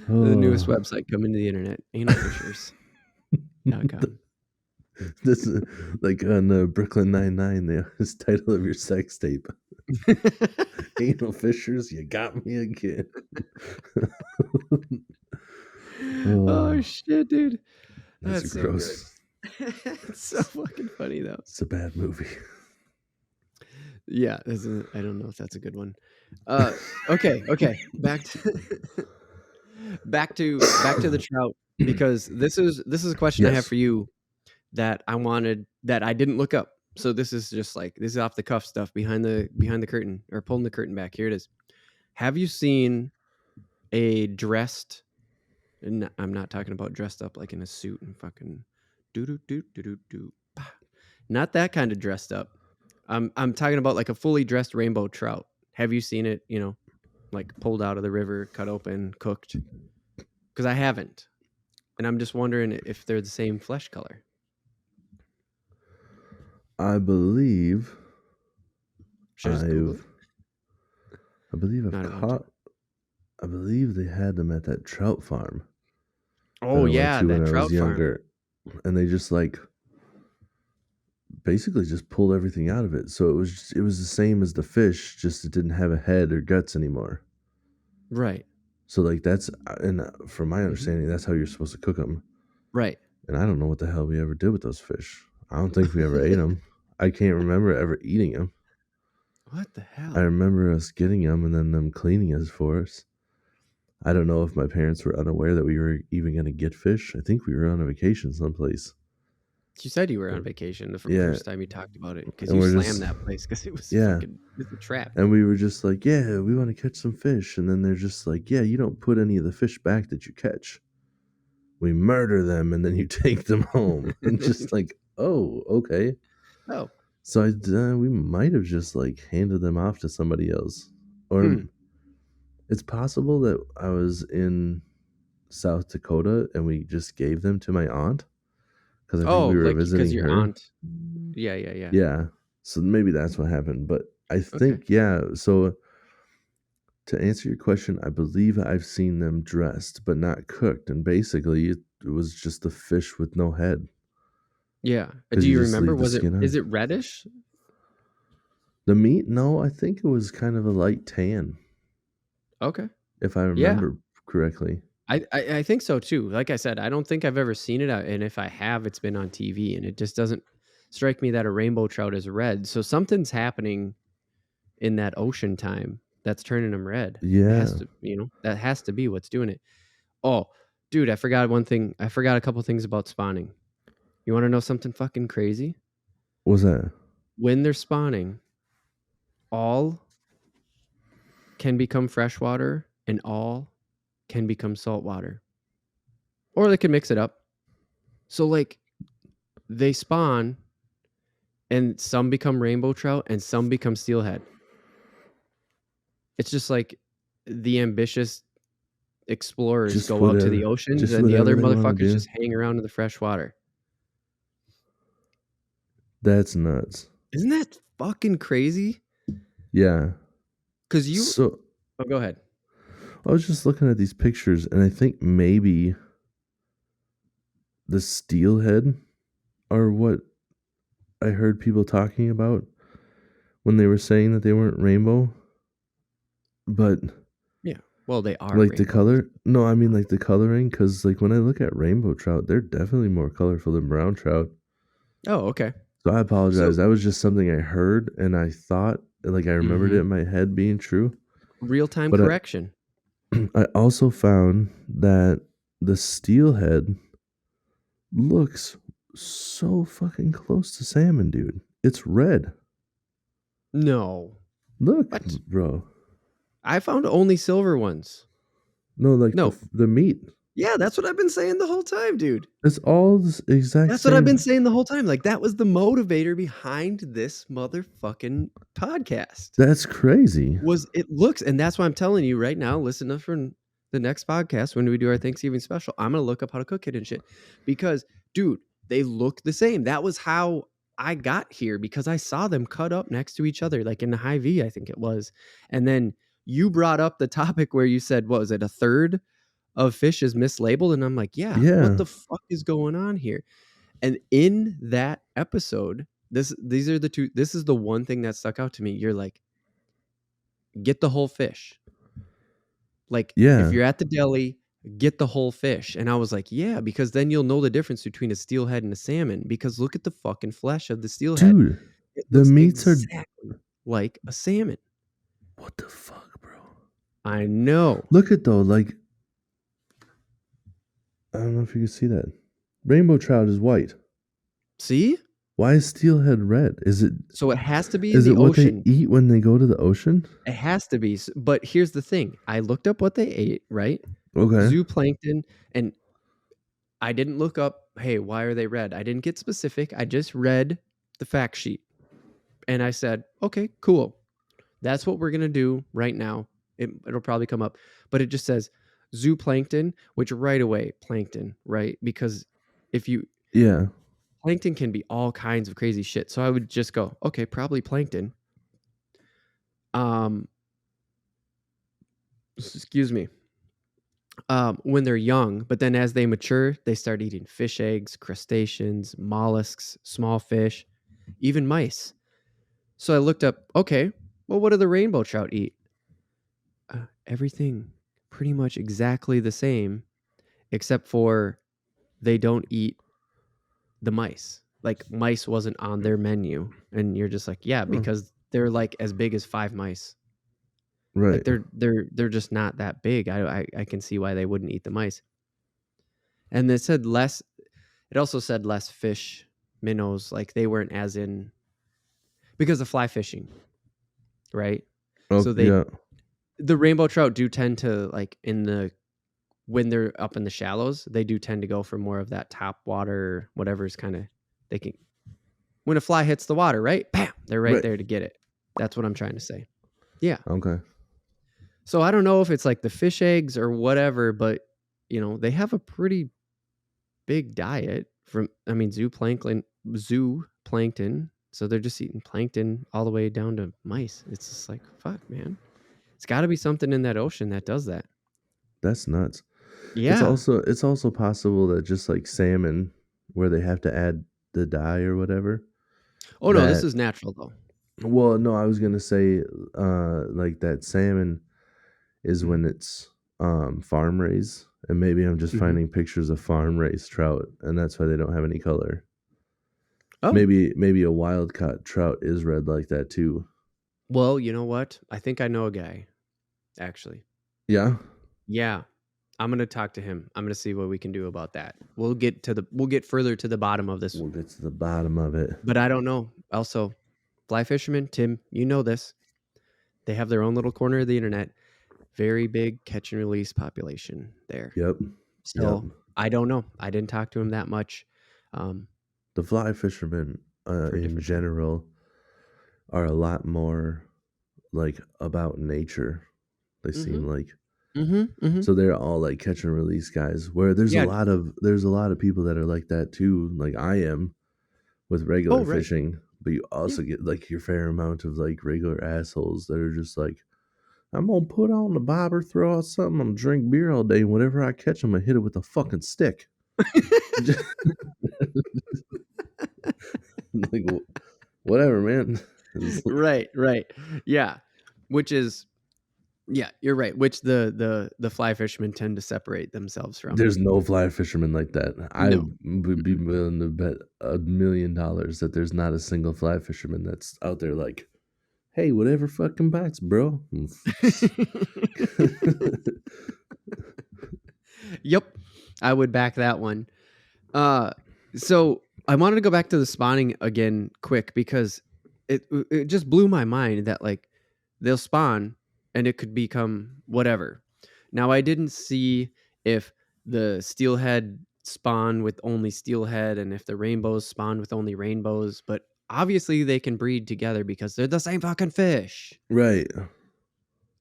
The newest Oh, website coming to the internet, analfishers.com. this is like on Brooklyn Nine-Nine, the title of your sex tape. Anal fishers, you got me again. Oh Oh, shit, dude. that's That's so good. gross. It's so fucking funny though. It's a bad movie. Yeah, I don't know if that's a good one. Okay. Back to back to the trout, because this is a question I have Yes. for you that I didn't look up. So this is just like, this is off the cuff stuff, behind the curtain, or pulling the curtain back. Here it is. Have you seen a dressed, and I'm not talking about dressed up like in a suit and fucking do do do do do do, not that kind of dressed up. I'm talking about like a fully dressed rainbow trout. Have you seen it, like pulled out of the river, cut open, cooked? Because I haven't. And I'm just wondering if they're the same flesh color. I believe Should I just Google I've it? I believe No, I I've don't want to. caught I believe they had them at that trout farm that Oh I went yeah, to when that I was trout farm. younger. And they just like basically just pulled everything out of it. So it was the same as the fish, just it didn't have a head or guts anymore. Right. So like that's and from my Mhm. understanding, that's how you're supposed to cook them. Right. And I don't know what the hell we ever did with those fish. I don't think we ever ate them. I can't remember ever eating them. What the I hell? remember us getting them and then them cleaning us for us. I don't know if my parents were unaware that we were even going to get fish. I think we were on a vacation someplace. You said you were on But vacation the yeah, first time you talked about it, because and you we're just slammed that place because it was yeah, fucking, it's a trap. and we were just like, yeah, we want to catch some fish, and then they're just like, yeah, you don't put any of the fish back that you catch. We murder them and then you take them home. And just like, oh, okay. Oh. So we might have just like handed them off to somebody else, or Hmm. it's possible that I was in South Dakota and we just gave them to my aunt because I think Oh, we were like because visiting your her. aunt. Yeah. Yeah, so maybe that's what happened. But I Okay. think yeah. So to answer your question, I believe I've seen them dressed but not cooked, and basically it was just a fish with no head Yeah. because Do you you just remember? leave the skin Is on. it reddish? The meat, no, I think it was kind of a light tan, Okay. if I Yeah. remember correctly. I think so too. Like I said, I don't think I've ever seen it, and if I have, it's been on TV, and it just doesn't strike me that a rainbow trout is red. So something's happening in that ocean time that's turning them red. It has Yeah. to, that has to be what's doing it. Oh, dude, I forgot one thing. I forgot a couple things about spawning. You want to know something fucking crazy? What's that? When they're spawning, all can become freshwater and all can become saltwater. Or they can mix it up. So like they spawn and some become rainbow trout and some become steelhead. It's just like the ambitious explorers Just go out to the whatever. oceans Just and the whatever other they want to motherfuckers do. just hang around in the fresh water. That's nuts. Isn't that fucking crazy? Yeah. Because you... So Oh, go ahead. I was just looking at these pictures, and I think maybe the steelhead are what I heard people talking about when they were saying that they weren't rainbow. But Yeah. Well, they are like the rainbows. color, no, I mean like the coloring, because like when I look at rainbow trout, they're definitely more colorful than brown trout. Oh, okay. So I apologize. So That was just something I heard, and I thought, like I remembered it in my head being true. real-time But correction. I also found that the steelhead looks so fucking close to salmon, dude. It's red. No. Look, What? bro. I found only silver ones. No, like No. the meat. Yeah, that's what I've been saying the whole time, dude. It's all the exact That's what I've been same. saying the whole time. Like, that was the motivator behind this motherfucking podcast. That's crazy. Was it looks, and that's why I'm telling you right now, listen up for the next podcast when we do our Thanksgiving special. I'm gonna look up how to cook it and shit. Because, dude, they look the same. That was how I got here, because I saw them cut up next to each other, like in the high V, I think it was. And then you brought up the topic where you said, what was it, a third of fish is mislabeled? And I'm like, yeah, what Yeah. the fuck is going on here? And in that episode, these are the two, this is the one thing that stuck out to me. You're like, get the whole fish. Like, Yeah. if you're at the deli, get the whole fish. And I was like, yeah, because then you'll know the difference between a steelhead and a salmon. Because look at the fucking flesh of the steelhead. Dude, It the looks meats are. exactly like a salmon. What the fuck, bro? I know. Look at though, like. I don't know if you can see that. Rainbow trout is white. See? Why is steelhead red? Is it So it has to be in is the it what ocean. they eat when they go to the ocean? It has to be. But here's the thing. I looked up what they ate, right? Okay. Zooplankton, and I didn't look up, hey, why are they red? I didn't get specific. I just read the fact sheet. And I said, okay, cool. That's what we're going to do right now. It'll probably come up. But it just says zooplankton, which right away, plankton, right? Because if you... Yeah. Plankton can be all kinds of crazy shit. So I would just go, okay, probably plankton. Excuse me. When they're young, but then as they mature, they start eating fish eggs, crustaceans, mollusks, small fish, even mice. So I looked up, okay, well, what do the rainbow trout eat? Everything pretty much exactly the same, except for they don't eat the mice. Like, mice wasn't on their menu. And you're just like, yeah, because they're like as big as 5 mice. Right. Like they're just not that big. I can see why they wouldn't eat the mice. And it said less. It also said less fish minnows. Like, they weren't as in because of fly fishing, right? Oh, So yeah. the rainbow trout do tend to, like, when they're up in the shallows, they do tend to go for more of that top water, whatever's kind of they can. When a fly hits the water, right? Bam! They're right there to get it. That's what I'm trying to say. Yeah. Okay. So I don't know if it's like the fish eggs or whatever, but they have a pretty big diet from, zooplankton. So they're just eating plankton all the way down to mice. It's just like, fuck, man. It's got to be something in that ocean that does that. That's nuts. Yeah. It's also possible that just like salmon, where they have to add the dye or whatever. Oh no, this is natural though. Well, no, I was gonna say, like that salmon is when it's farm raised, and maybe I'm just finding pictures of farm raised trout, and that's why they don't have any color. Oh, Maybe a wild caught trout is red like that too. well, you know what? I think I know a guy, actually. Yeah. Yeah. I'm gonna talk to him. I'm gonna see what we can do about that. We'll get further to the bottom of this. We'll get to the bottom of it. But I don't know. Also, fly fishermen, Tim, you know this. They have their own little corner of the internet. Very big catch and release population there. Yep. So I don't know. I didn't talk to him that much. The fly fishermen in general are a lot more like about nature. They seem like so they're all like catch and release guys. Where there's a lot of people that are like that too. Like I am with regular fishing, but you also get like your fair amount of like regular assholes that are just like, I'm gonna put on the bobber, throw out something, I'm gonna drink beer all day, and whatever I catch, I'm gonna hit it with a fucking stick. Like, whatever, man. Right. Yeah. Which is, yeah, you're right. Which the fly fishermen tend to separate themselves from. There's no fly fishermen like that. I would be willing to bet $1 million that there's not a single fly fisherman that's out there like, hey, whatever fucking bites, bro. Yep. I would back that one. So I wanted to go back to the spawning again quick because it just blew my mind that like they'll spawn and it could become whatever. Now I didn't see if the steelhead spawn with only steelhead and if the rainbows spawn with only rainbows, but obviously they can breed together because they're the same fucking fish. Right.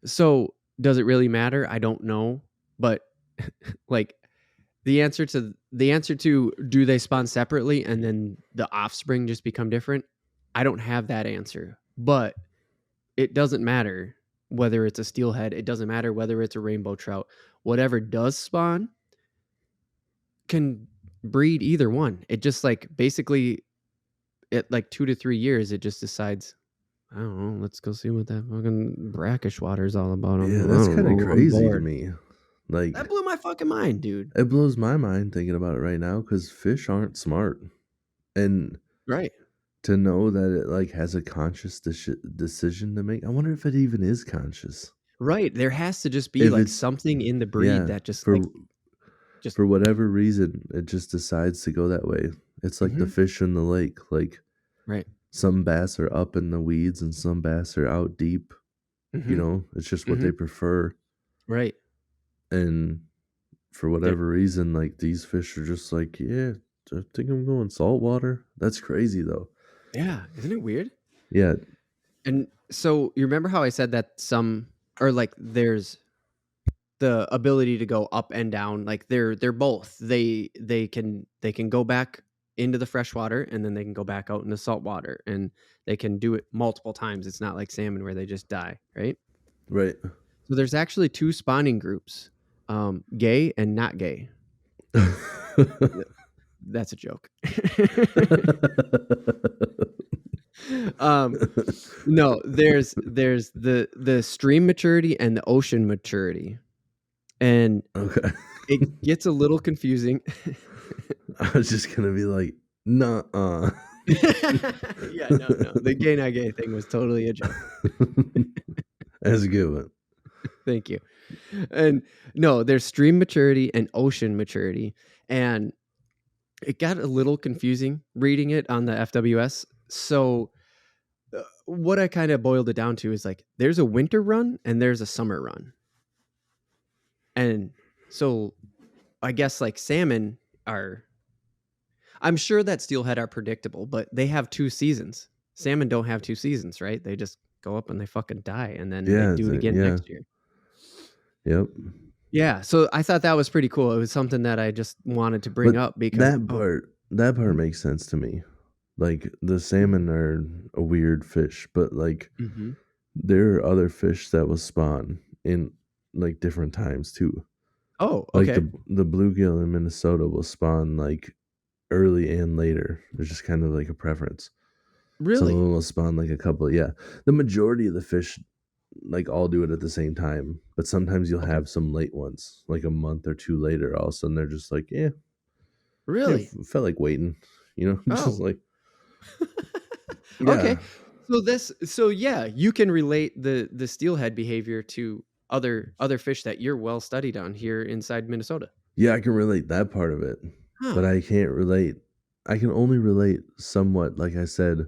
So does it really matter? I don't know. But like the answer to do they spawn separately and then the offspring just become different? I don't have that answer. But it doesn't matter whether it's a steelhead. It doesn't matter whether it's a rainbow trout. Whatever does spawn can breed either one. It just like basically at like 2 to 3 years, it just decides, I don't know, let's go see what that fucking brackish water is all about. Yeah, that's kind of crazy to me. Like that blew my fucking mind, dude. It blows my mind thinking about it right now because fish aren't smart, and to know that it like has a conscious decision to make. I wonder if it even is conscious. Right, there has to just be like something in the breed that just for whatever reason it just decides to go that way. It's like the fish in the lake. Like some bass are up in the weeds and some bass are out deep. You know, it's just what they prefer. Right. And for whatever reason, like these fish are just like, yeah, I think I'm going saltwater. That's crazy though. Yeah, isn't it weird? Yeah. And so you remember how I said that some or like there's the ability to go up and down, like they're both. They can go back into the freshwater and then they can go back out into saltwater and they can do it multiple times. It's not like salmon where they just die, right? Right. So there's actually 2 spawning groups, gay and not gay. That's a joke. No, there's the stream maturity and the ocean maturity. And it gets a little confusing. I was just going to be like, nuh-uh. Yeah, no. The gay not gay thing was totally a joke. That's a good one. Thank you. And no, there's stream maturity and ocean maturity. And it got a little confusing reading it on the FWS. So what I kind of boiled it down to is like, there's a winter run and there's a summer run. And so I guess like salmon are, I'm sure that steelhead are predictable, but they have 2 seasons. Salmon don't have 2 seasons, right? They just go up and they fucking die and then they do it again next year. Yep. Yeah. So I thought that was pretty cool. It was something that I just wanted to bring up because that part makes sense to me. Like the salmon are a weird fish, but like there are other fish that will spawn in like different times too. Oh, okay. Like the bluegill in Minnesota will spawn like early and later. There's just kind of like a preference. Really? Some of them will spawn like a couple. Yeah. The majority of the fish like all do it at the same time, but sometimes you'll have some late ones, like a month or 2 later. All of a sudden they're just like, yeah. Really? Yeah, felt like waiting, you know? Just like Okay. So yeah, you can relate the steelhead behavior to other fish that you're well studied on here inside Minnesota. Yeah, I can relate that part of it, Huh. but I can't relate. I can only relate somewhat, like I said,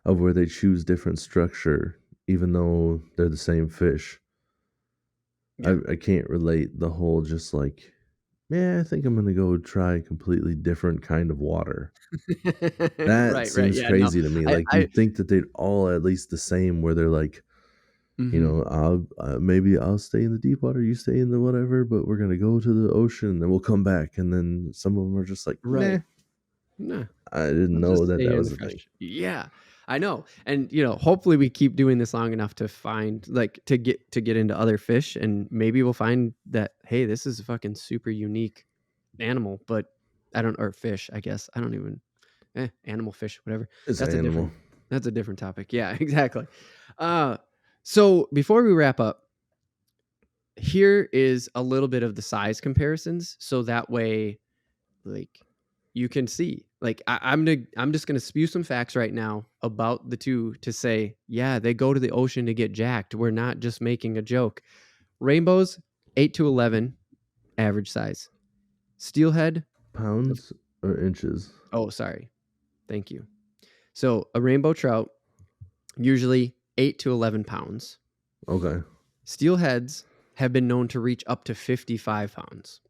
of where they choose different structure, even though they're the same fish. Yeah. I can't relate the whole just like, yeah, I think I'm gonna go try a completely different kind of water. That Right, right. seems Yeah, no. crazy to me. I Like I you'd think that they'd all at least the same, where they're like, Mhm. I'll maybe I'll stay in the deep water, you stay in the whatever, but we're gonna go to the ocean, and then we'll come back. And then some of them are just like, nah, Right. No. I didn't I'll know just that stay that here in was the a thing. fresh. Yeah, I know, and hopefully we keep doing this long enough to find like to get into other fish, and maybe we'll find that hey, this is a fucking super unique animal, but I don't or fish, I guess. I don't even animal, fish, whatever. It's an That's a animal. different topic. Yeah, exactly. Uh, so before we wrap up, here is a little bit of the size comparisons, so that way like you can see like I'm just gonna spew some facts right now about the two to say yeah they go to the ocean to get jacked. We're not just making a joke. Rainbows 8 to 11 average size. Steelhead, Pounds or inches? oh sorry, thank you. So a rainbow trout usually 8 to 11 pounds. Okay. Steelheads have been known to reach up to 55 pounds.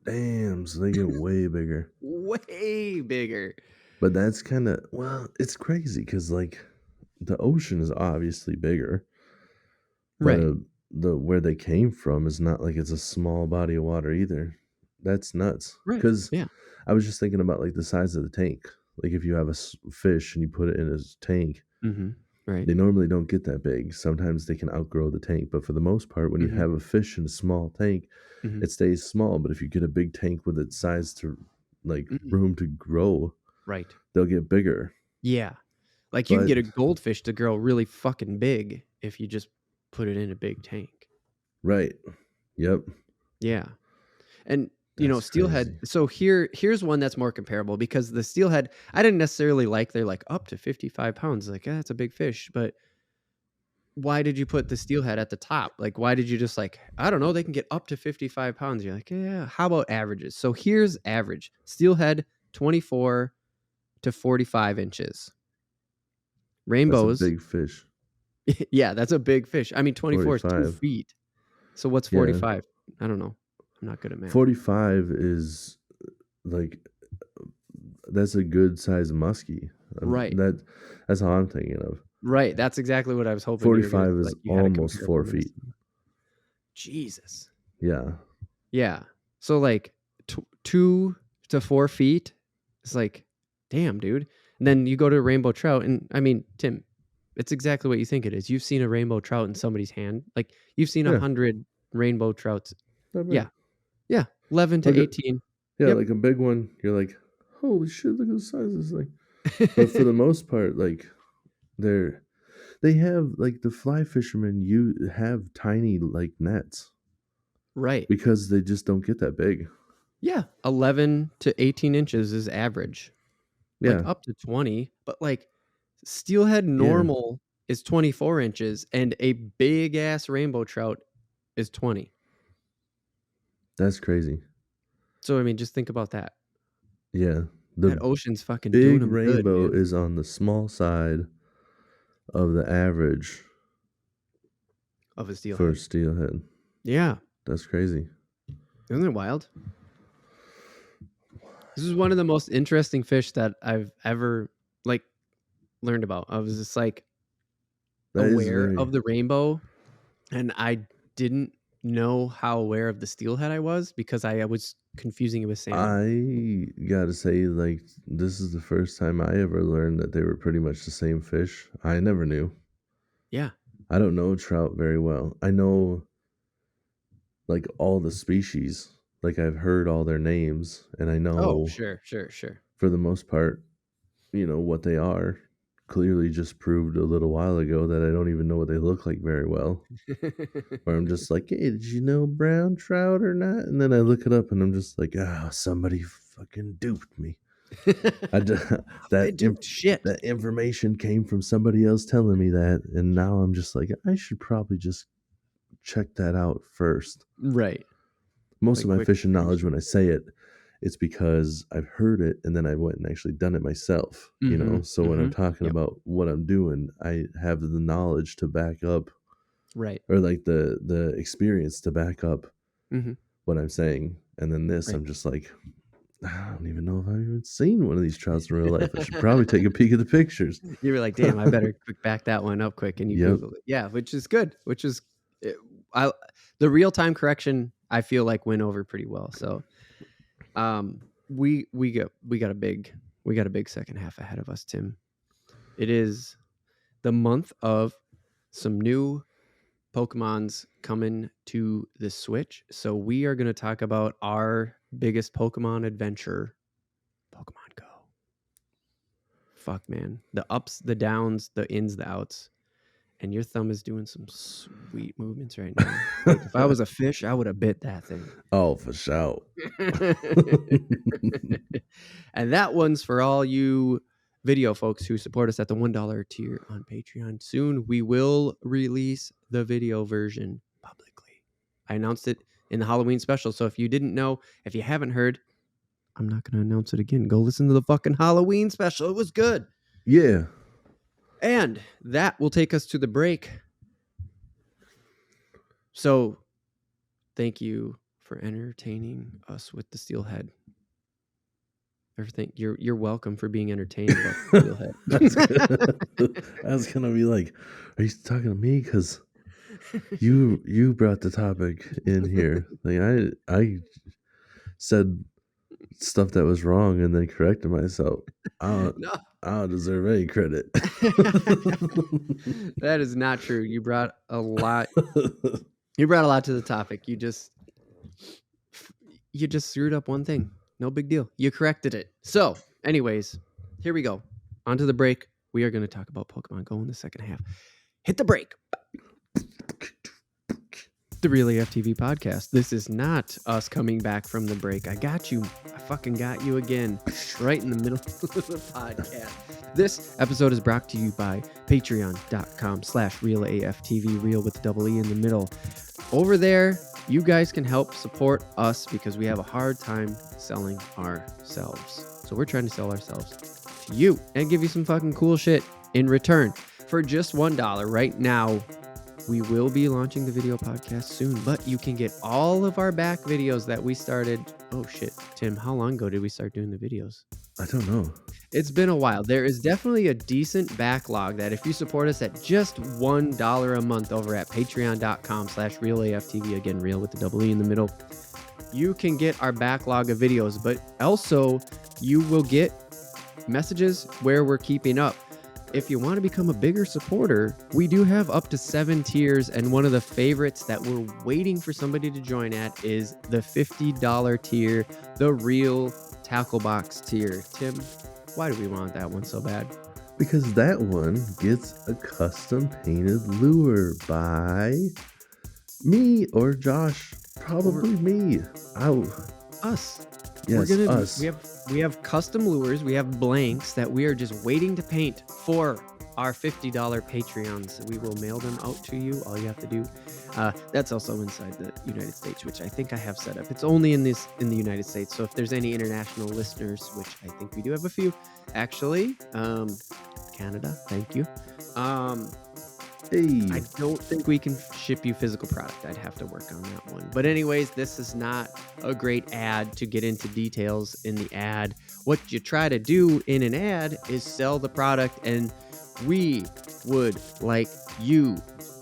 Damn, so they get way bigger. Way bigger. But that's kind of, well, it's crazy because like the ocean is obviously bigger, but Right. the where they came from is not like it's a small body of water either. That's nuts. Right. Because Yeah. I was just thinking about like the size of the tank. Like if you have a fish and you put it in a tank, Mm-hmm. Right. they normally don't get that big. Sometimes they can outgrow the tank, but for the most part, when you Mm-hmm. have a fish in a small tank, Mm-hmm. it stays small. But if you get a big tank with its size to like Mm-hmm. room to grow, Right. they'll get bigger. Yeah. Like you can But get a goldfish to grow really fucking big if you just put it in a big tank. right, yep, Yeah. And that's steelhead, crazy. so here's one that's more comparable because the steelhead, I didn't necessarily like they're like up to 55 pounds. Like, that's a big fish, but why did you put the steelhead at the top? Like, why did you just like, I don't know, they can get up to 55 pounds. You're like, yeah, how about averages? So here's average. Steelhead 24 to 45 inches. That's a Rainbows, big fish. yeah, that's a big fish. I mean, 24 is 2 45. feet. So what's Yeah, 45? I don't know. I'm not good at math. 45 is like that's a good size muskie. Right. That's how I'm thinking of. Right. That's exactly what I was hoping you were gonna 45 is like you had a almost comparable 4 feet. Minnesota. Jesus. Yeah, Yeah. So like 2 to 4 feet is like, damn, dude. And then you go to rainbow trout, and I mean, Tim, it's exactly what you think it is. You've seen a rainbow trout in somebody's hand. Like you've seen yeah, 100 rainbow trouts. not big. Yeah. Yeah. 11 Like to 18. yeah, Yep. like a big one. You're like, holy shit, look at the size of this thing. But for the most part, like they're they have like the fly fishermen you have tiny like nets Right. because they just don't get that big. Yeah. 11 to 18 inches is average. Like Yeah, up to 20, but like steelhead yeah, normal is 24 inches and a big ass rainbow trout is 20. that's crazy. So I mean, just think about that. Yeah, That the ocean's fucking doing big them good, rainbow man. is on the small side of the average Of a for steelhead. steelhead. Yeah. That's crazy. Isn't it wild? This is one of the most interesting fish that I've ever like learned about. I was just like That is aware very. of the rainbow, and I didn't know how aware of the steelhead I was because I was confusing it with salmon. I gotta say, like, this is the first time I ever learned that they were pretty much the same fish. I never knew. Yeah. I don't know trout very well. I know, like, all the species. Like, I've heard all their names, and I Oh, know, sure, sure, sure. for the most part, what they are. Clearly just proved a little while ago that I don't even know what they look like very well. Where I'm just like, hey, did you know brown trout or not? And then I look it up and I'm just like, ah, somebody fucking duped me. They do shit. That information came from somebody else telling me that, and now I'm just like, I should probably just check that out first. Right. Most Like of my fishing knowledge, when I say it, it's because I've heard it and then I went and actually done it myself, you know? So when I'm talking about what I'm doing, I have the knowledge to back up, right, or like the experience to back up mm-hmm. what I'm saying. And then this, I'm just like, I don't even know if I've even seen one of these trouts in real life. I should probably take a peek at the pictures. You were like, damn, I better back that one up quick. And you Yep. Googled it. Yeah, which is good. The real-time correction, I feel like went over pretty well. So we got a big second half ahead of us, Tim. It is the month of some new Pokemon's coming to the Switch. So we are going to talk about our biggest Pokemon adventure, Pokemon Go. Fuck, man. The ups, the downs, the ins, the outs. And your thumb is doing some sweet movements right now. Like, if I was a fish, I would have bit that thing. Oh, for sure. And that one's for all you video folks who support us at the $1 tier on Patreon. Soon we will release the video version publicly. I announced it in the Halloween special. So if you didn't know, if you haven't heard, I'm not going to announce it again. Go listen to the fucking Halloween special. It was good. Yeah. And that will take us to the break. So thank you for entertaining us with the Steelhead. Everything you're welcome for being entertained about Steelhead. I was gonna be like, are you talking to me? Because you brought the topic in here. Like I said stuff that was wrong and then corrected myself. I don't deserve any credit. That is not true. You brought a lot. You brought a lot to the topic. You just screwed up one thing. No big deal. You corrected it. So, anyways, here we go. On to the break. We are going to talk about Pokemon Go in the second half. Hit the break. The Real AF TV podcast. This is not us coming back from the break. I got you. I fucking got you again. Right in the middle of the podcast. This episode is brought to you by patreon.com/RealAFTV, real with the double E in the middle. Over there, you guys can help support us because we have a hard time selling ourselves. So we're trying to sell ourselves to you and give you some fucking cool shit in return. For just $1 right now, we will be launching the video podcast soon, but you can get all of our back videos that we started. Oh shit, Tim, how long ago did we start doing the videos? I don't know. It's been a while. There is definitely a decent backlog that if you support us at just $1 a month over at patreon.com/RealAFTV, again, real with the double E in the middle, you can get our backlog of videos, but also you will get messages where we're keeping up. If you want to become a bigger supporter, we do have up to 7 tiers, and one of the favorites that we're waiting for somebody to join at is the $50 tier, the Real Tackle Box tier. Tim, why do we want that one so bad? Because that one gets a custom painted lure by me or Josh. Probably me. Us. Yes, us. We have custom lures. We have blanks that we are just waiting to paint for our $50 Patreons. We will mail them out to you. All you have to do. That's also inside the United States, which I think I have set up. It's only in the United States. So if there's any international listeners, which I think we do have a few, actually, Canada, thank you. Hey. I don't think we can ship you physical product. I'd have to work on that one. But anyways, this is not a great ad to get into details in the ad. What you try to do in an ad is sell the product, and we would like you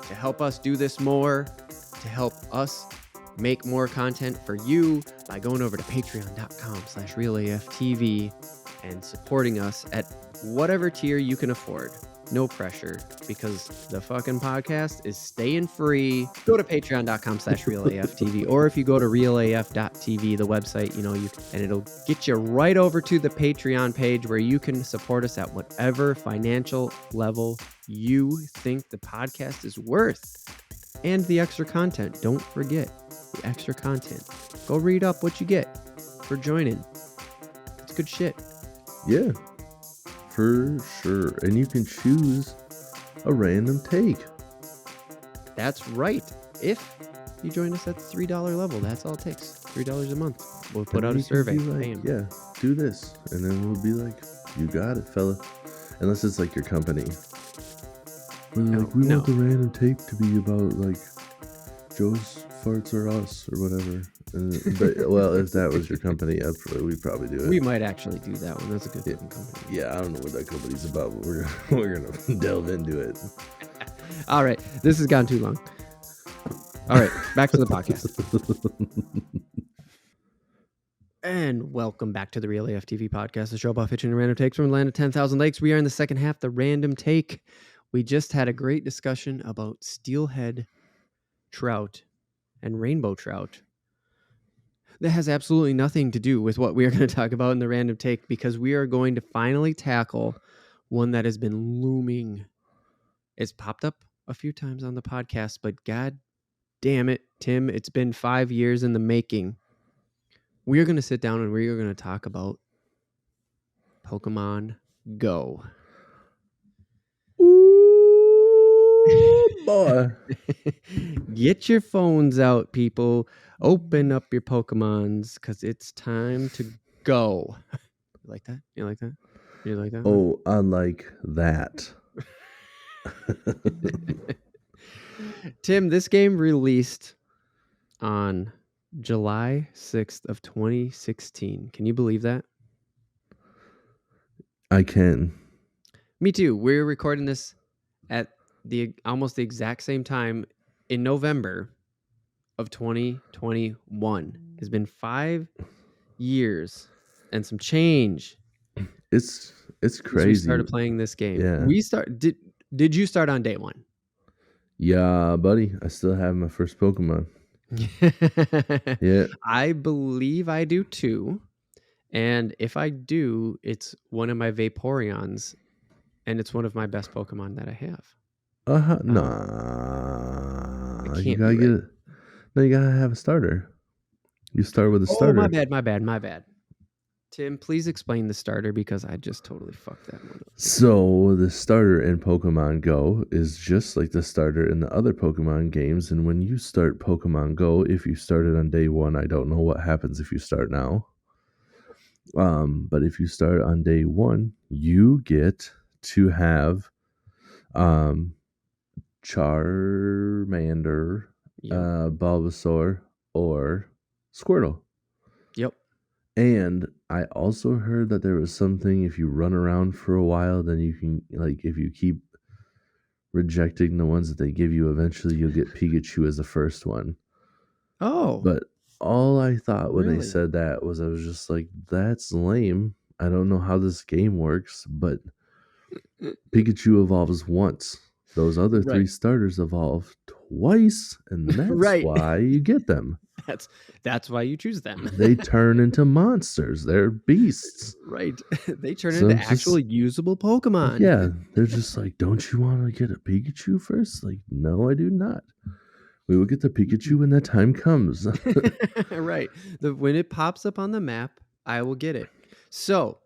to help us do this more, to help us make more content for you by going over to patreon.com/RealAFTV and supporting us at whatever tier you can afford. No pressure, because the fucking podcast is staying free. Go to patreon.com/RealAFTV, or if you go to realaf.tv, the website, and it'll get you right over to the Patreon page where you can support us at whatever financial level you think the podcast is worth. And the extra content. Don't forget the extra content. Go read up what you get for joining. It's good shit. Yeah. For sure. And you can choose a random take. That's right. if you join us at the $3 level. That's all it takes. $3 a month. We'll put out a you can survey. be like, yeah, do this. And then we'll be like, you got it, fella. Unless it's like your company. We're like, we want the random tape to be about like Joe's farts or us or whatever. But well, if that was your company, we'd probably do it. We might actually do that one. That's a good fucking company. Yeah, I don't know what that company's about, but we're gonna delve into it. All right, this has gone too long. All right, back to the podcast. And welcome back to the Real AF TV podcast, the show about fishing and random takes from the land of 10,000 lakes. We are in the second half, the random take. We just had a great discussion about steelhead trout and rainbow trout. That has absolutely nothing to do with what we are going to talk about in the random take, because we are going to finally tackle one that has been looming. It's popped up a few times on the podcast, but god damn it, Tim, it's been 5 years in the making. We are going to sit down and we are going to talk about Pokémon Go. Ooh, boy. Get your phones out, people. Open up your Pokemons, because it's time to go. You like that? You like that? You like that? Oh, I like that. Tim, this game released on July 6th of 2016. Can you believe that? I can. Me too. We're recording this at almost the exact same time in November of 2021. It's been 5 years and some change. It's crazy. We started playing this game. Yeah. Did you start on day one? Yeah, buddy. I still have my first Pokemon. Yeah. I believe I do too. And if I do, it's one of my Vaporeons, and it's one of my best Pokemon that I have. Nah. You gotta get it. No, you gotta have a starter. You start with a starter. Oh, my bad. Tim, please explain the starter, because I just totally fucked that one up. So the starter in Pokemon Go is just like the starter in the other Pokemon games. And when you start Pokemon Go, if you started on day one, I don't know what happens if you start now. But if you start on day one, you get to have Charmander, Bulbasaur, or Squirtle. Yep. And I also heard that there was something, if you run around for a while, then you can, like, if you keep rejecting the ones that they give you, eventually you'll get Pikachu as the first one. Oh. But all I thought when they said that was, I was just like, that's lame. I don't know how this game works, but Pikachu evolves once. Those other three starters evolve twice, and that's why you get them. That's why you choose them. They turn into monsters. They're beasts. Right. They turn into actual usable Pokemon. Yeah. They're just like, don't you want to get a Pikachu first? Like, no, I do not. We will get the Pikachu when that time comes. Right. When it pops up on the map, I will get it. So,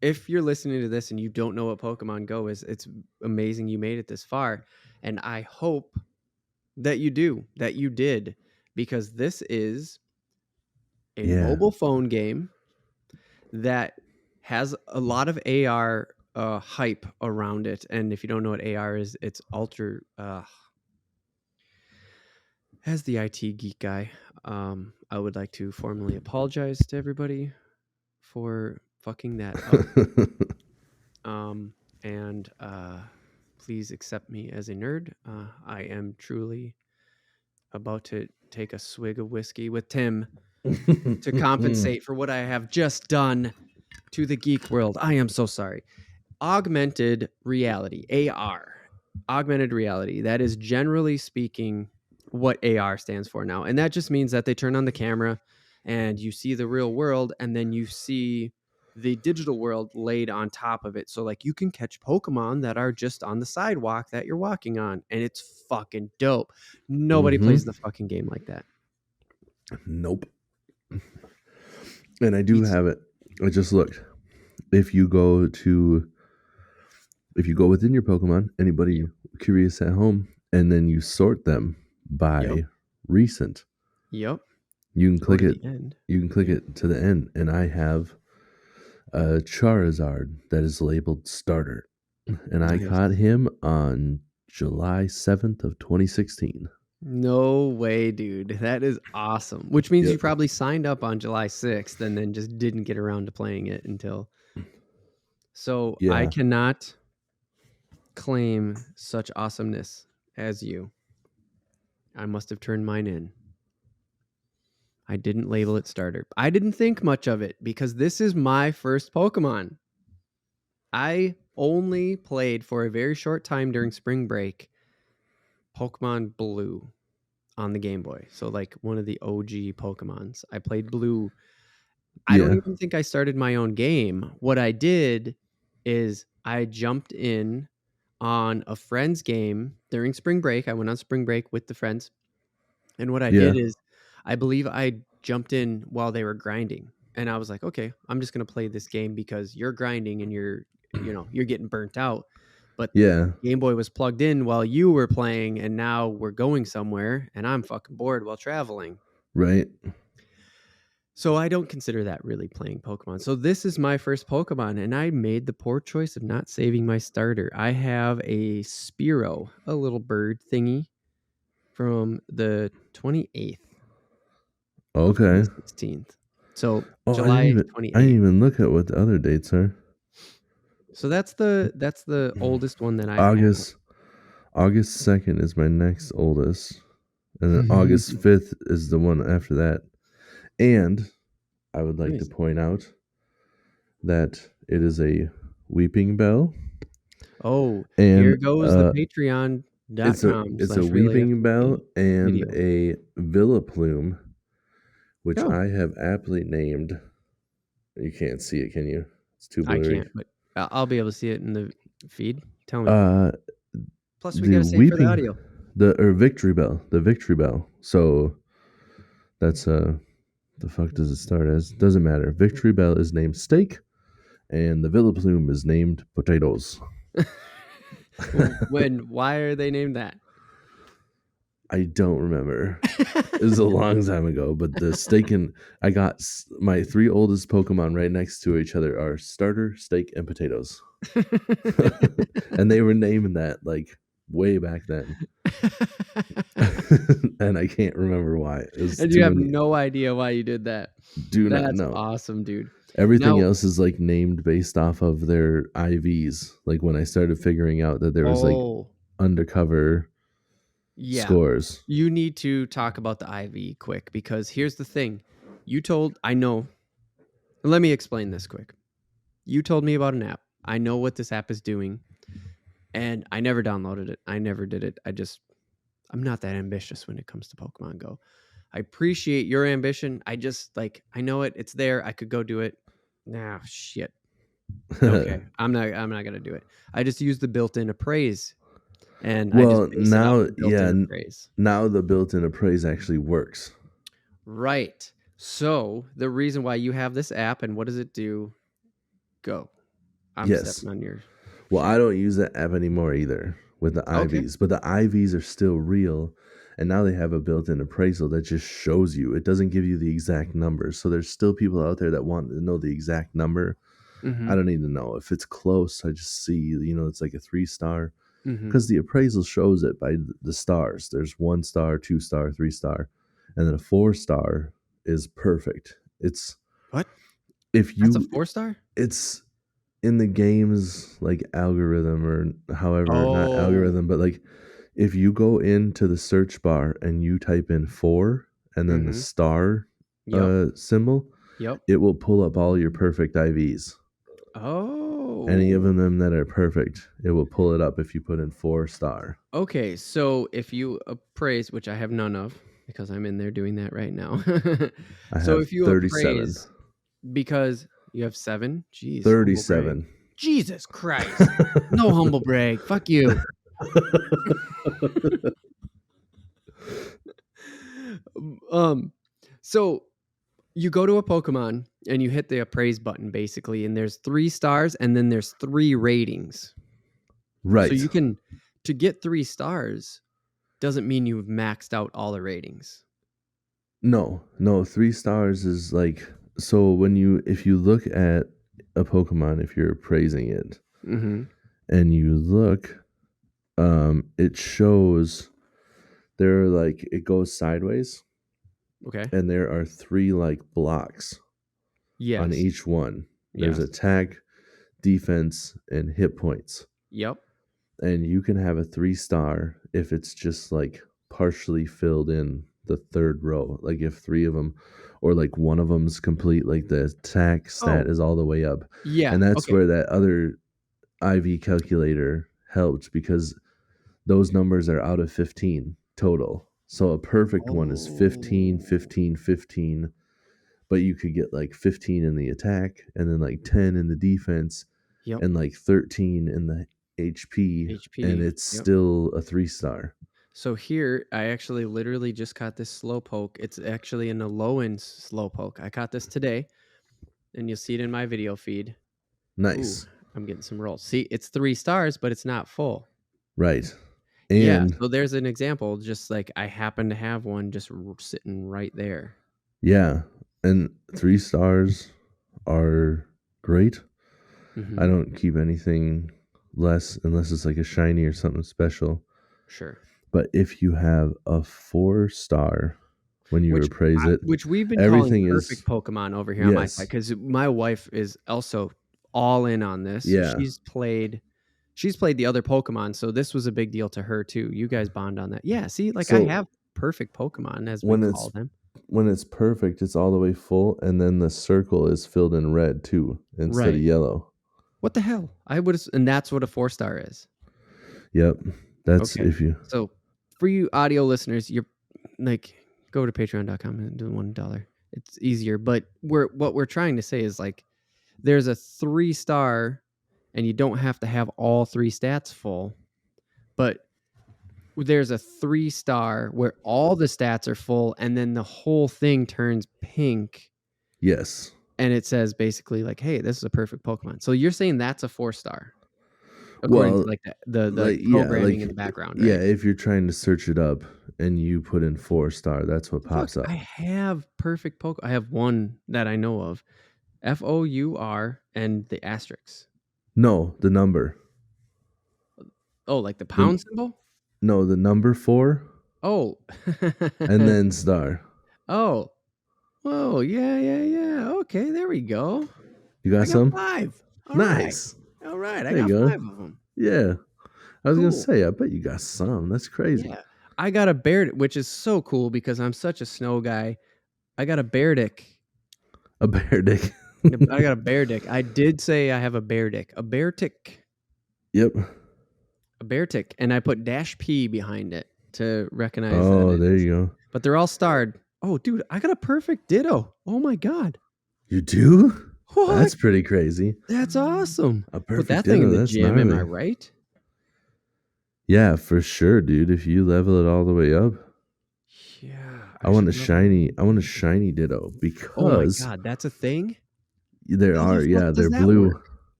if you're listening to this and you don't know what Pokemon Go is, it's amazing you made it this far. And I hope that you did, because this is a mobile phone game that has a lot of AR hype around it. And if you don't know what AR is, it's ultra... As the IT geek guy, I would like to formally apologize to everybody for fucking that up. And please accept me as a nerd. I am truly about to take a swig of whiskey with Tim to compensate for what I have just done to the geek world. I am so sorry. Augmented reality, AR. Augmented reality. That is, generally speaking, what AR stands for now. And that just means that they turn on the camera and you see the real world, and then you see the digital world laid on top of it. So, like, you can catch Pokemon that are just on the sidewalk that you're walking on, and it's fucking dope. Nobody plays the fucking game like that. Nope. And I do have it. I just looked. If you go within your Pokemon, anybody curious at home, and then you sort them by Yep. recent. Yep. You can Go click to it. the end. You can click it to the end, and I have a Charizard that is labeled starter, and I Nice. caught him on July 7th of 2016. No way, dude. That is awesome. Which means you Yep. probably signed up on July 6th and then just didn't get around to playing it until. So I Yeah. cannot claim such awesomeness as you. I must have turned mine in. I didn't label it starter. I didn't think much of it because this is my first Pokemon. I only played for a very short time during spring break Pokemon Blue on the Game Boy. So like one of the OG Pokemons. I played Blue. I don't Yeah. even think I started my own game. What I did is I jumped in on a friend's game during spring break. I went on spring break with the friends. And what I Yeah. did is I believe I jumped in while they were grinding. And I was like, okay, I'm just going to play this game because you're grinding and you're getting burnt out. But Yeah. Game Boy was plugged in while you were playing, and now we're going somewhere, and I'm fucking bored while traveling. Right. So I don't consider that really playing Pokemon. So this is my first Pokemon, and I made the poor choice of not saving my starter. I have a Spearow, a little bird thingy from the 28th of Okay. 2016. So Oh, July I didn't 28th. even look at what the other dates are. So that's the oldest one that I have. August 2nd is my next oldest. And then August 5th is the one after that. And I would like to Nice. point out that it is a Weeping Bell. Oh, And here goes the patreon.com it's a slash relay Weeping Bell FTV and video. a Villaplume, which Oh, I have aptly named. You can't see it, can you? It's too I blurry. can't, but I'll be able to see it in the feed. Tell me. Uh Plus, we got the to say it for the Weeping audio. Victory Bell. So that's the fuck does it start as? Doesn't matter. Victory Bell is named Steak, and the Villaplume is named Potatoes. Why are they named that? I don't remember. It was a long time ago, but the steak and I got my three oldest Pokemon right next to each other are Starter, Steak, and Potatoes. And they were naming that like way back then. And I can't remember why. And you have no idea why you did that. Do not That's know. awesome, dude. Everything Now, else is like named based off of their IVs. Like when I started figuring out that there was like undercover scores. You need to talk about the IV quick because here's the thing. Let me explain this quick. You told me about an app. I know what this app is doing, and I never downloaded it. I never did it. I'm not that ambitious when it comes to Pokemon Go. I appreciate your ambition. I know it. It's there. I could go do it. Nah, shit. Okay, I'm not gonna do it. I just use the built-in appraise, and I just base it off the built-in appraise. Now the built-in appraise actually works. Right. So the reason why you have this app and what does it do? Go. I'm stepping on your. Well, I don't use that app anymore either with the IVs, but the IVs are still real. And now they have a built-in appraisal that just shows you. It doesn't give you the exact numbers. So there's still people out there that want to know the exact number. Mm-hmm. I don't need to know. If it's close, I just see, it's like a 3-star. Because the appraisal shows it by the stars. There's 1 star, 2 star, 3 star. And then a 4-star is perfect. It's what? That's a 4-star? It's in the game's like algorithm or however, not algorithm, but like if you go into the search bar and you type in 4 and then the star symbol, it will pull up all your perfect IVs. Oh. Any of them that are perfect, it will pull it up if you put in 4-star. Okay, so if you appraise, which I have none of because I'm in there doing that right now. So if you 37. Appraise, because you have 7, jeez, 37. Jesus Christ! No humble brag. Fuck you. So you go to a Pokemon and you hit the appraise button basically, and there's 3 stars and then there's 3 ratings. Right. So you can, to get 3 stars, doesn't mean you've maxed out all the ratings. No, 3 stars is like, so if you look at a Pokemon, if you're appraising it, and you look, it shows there are like, it goes sideways. Okay. And there are 3 like blocks on each one. There's attack, defense, and hit points. Yep. And you can have a 3-star if it's just like partially filled in the third row. Like if 3 of them, or like one of them's complete, like the attack stat is all the way up. Yeah. And that's where that other IV calculator helped, because those numbers are out of 15 total. So a perfect one is 15, 15, 15. But you could get like 15 in the attack, and then like 10 in the defense, and like 13 in the HP, and it's still a 3-star. So here, I actually literally just caught this Slowpoke. It's actually in the low-end Slowpoke. I caught this today, and you'll see it in my video feed. Nice. Ooh, I'm getting some rolls. See, it's 3 stars, but it's not full. Right. And so there's an example. Just like I happen to have one just sitting right there. Yeah. And 3 stars are great. I don't keep anything less unless it's like a shiny or something special. Sure. But if you have a 4-star when you appraise it, which we've been calling perfect Pokemon over here on my side, because my wife is also all in on this. Yeah. She's played the other Pokemon, so this was a big deal to her too. You guys bond on that. Yeah, see, like I have perfect Pokemon, as we call them. When it's perfect, it's all the way full, and then the circle is filled in red too, instead of yellow. What the hell? And that's what a 4-star is. Yep. That's if you. So for you audio listeners, you're like, go to patreon.com and do $1. It's easier. But what we're trying to say is like, there's a 3-star, and you don't have to have all 3 stats full, but there's a 3-star where all the stats are full, and then the whole thing turns pink. Yes. And it says basically like, hey, this is a perfect Pokemon. So you're saying that's a 4-star, according to like the programming in the background, right? Yeah, if you're trying to search it up and you put in 4-star, that's what pops up. I have perfect Pokemon. I have one that I know of, FOUR and the asterisk. No, the number. Oh, like the pound symbol? No, the number 4. Oh. And then star. Oh. Oh, yeah. Okay, there we go. You got some? 5. Nice. Right. All right, I got 5 of them. Yeah. I was going to say, I bet you got some. That's crazy. Yeah. I got a bear, which is so cool because I'm such a snow guy. I got a bear dick. A bear dick. I got a bear dick. I did say I have a bear dick. A bear tick. Yep. A bear tick. And I put -P behind it to recognize that. Oh, there you go. But they're all starred. Oh, dude, I got a perfect Ditto. Oh, my God. You do? What? That's pretty crazy. That's awesome. A perfect Put that Ditto, thing in the that's gym, gnarly. am I right? Yeah, for sure, dude. If you level it all the way up. Yeah. I want a shiny Ditto because. Oh my God, that's a thing? There are, yeah. They're blue.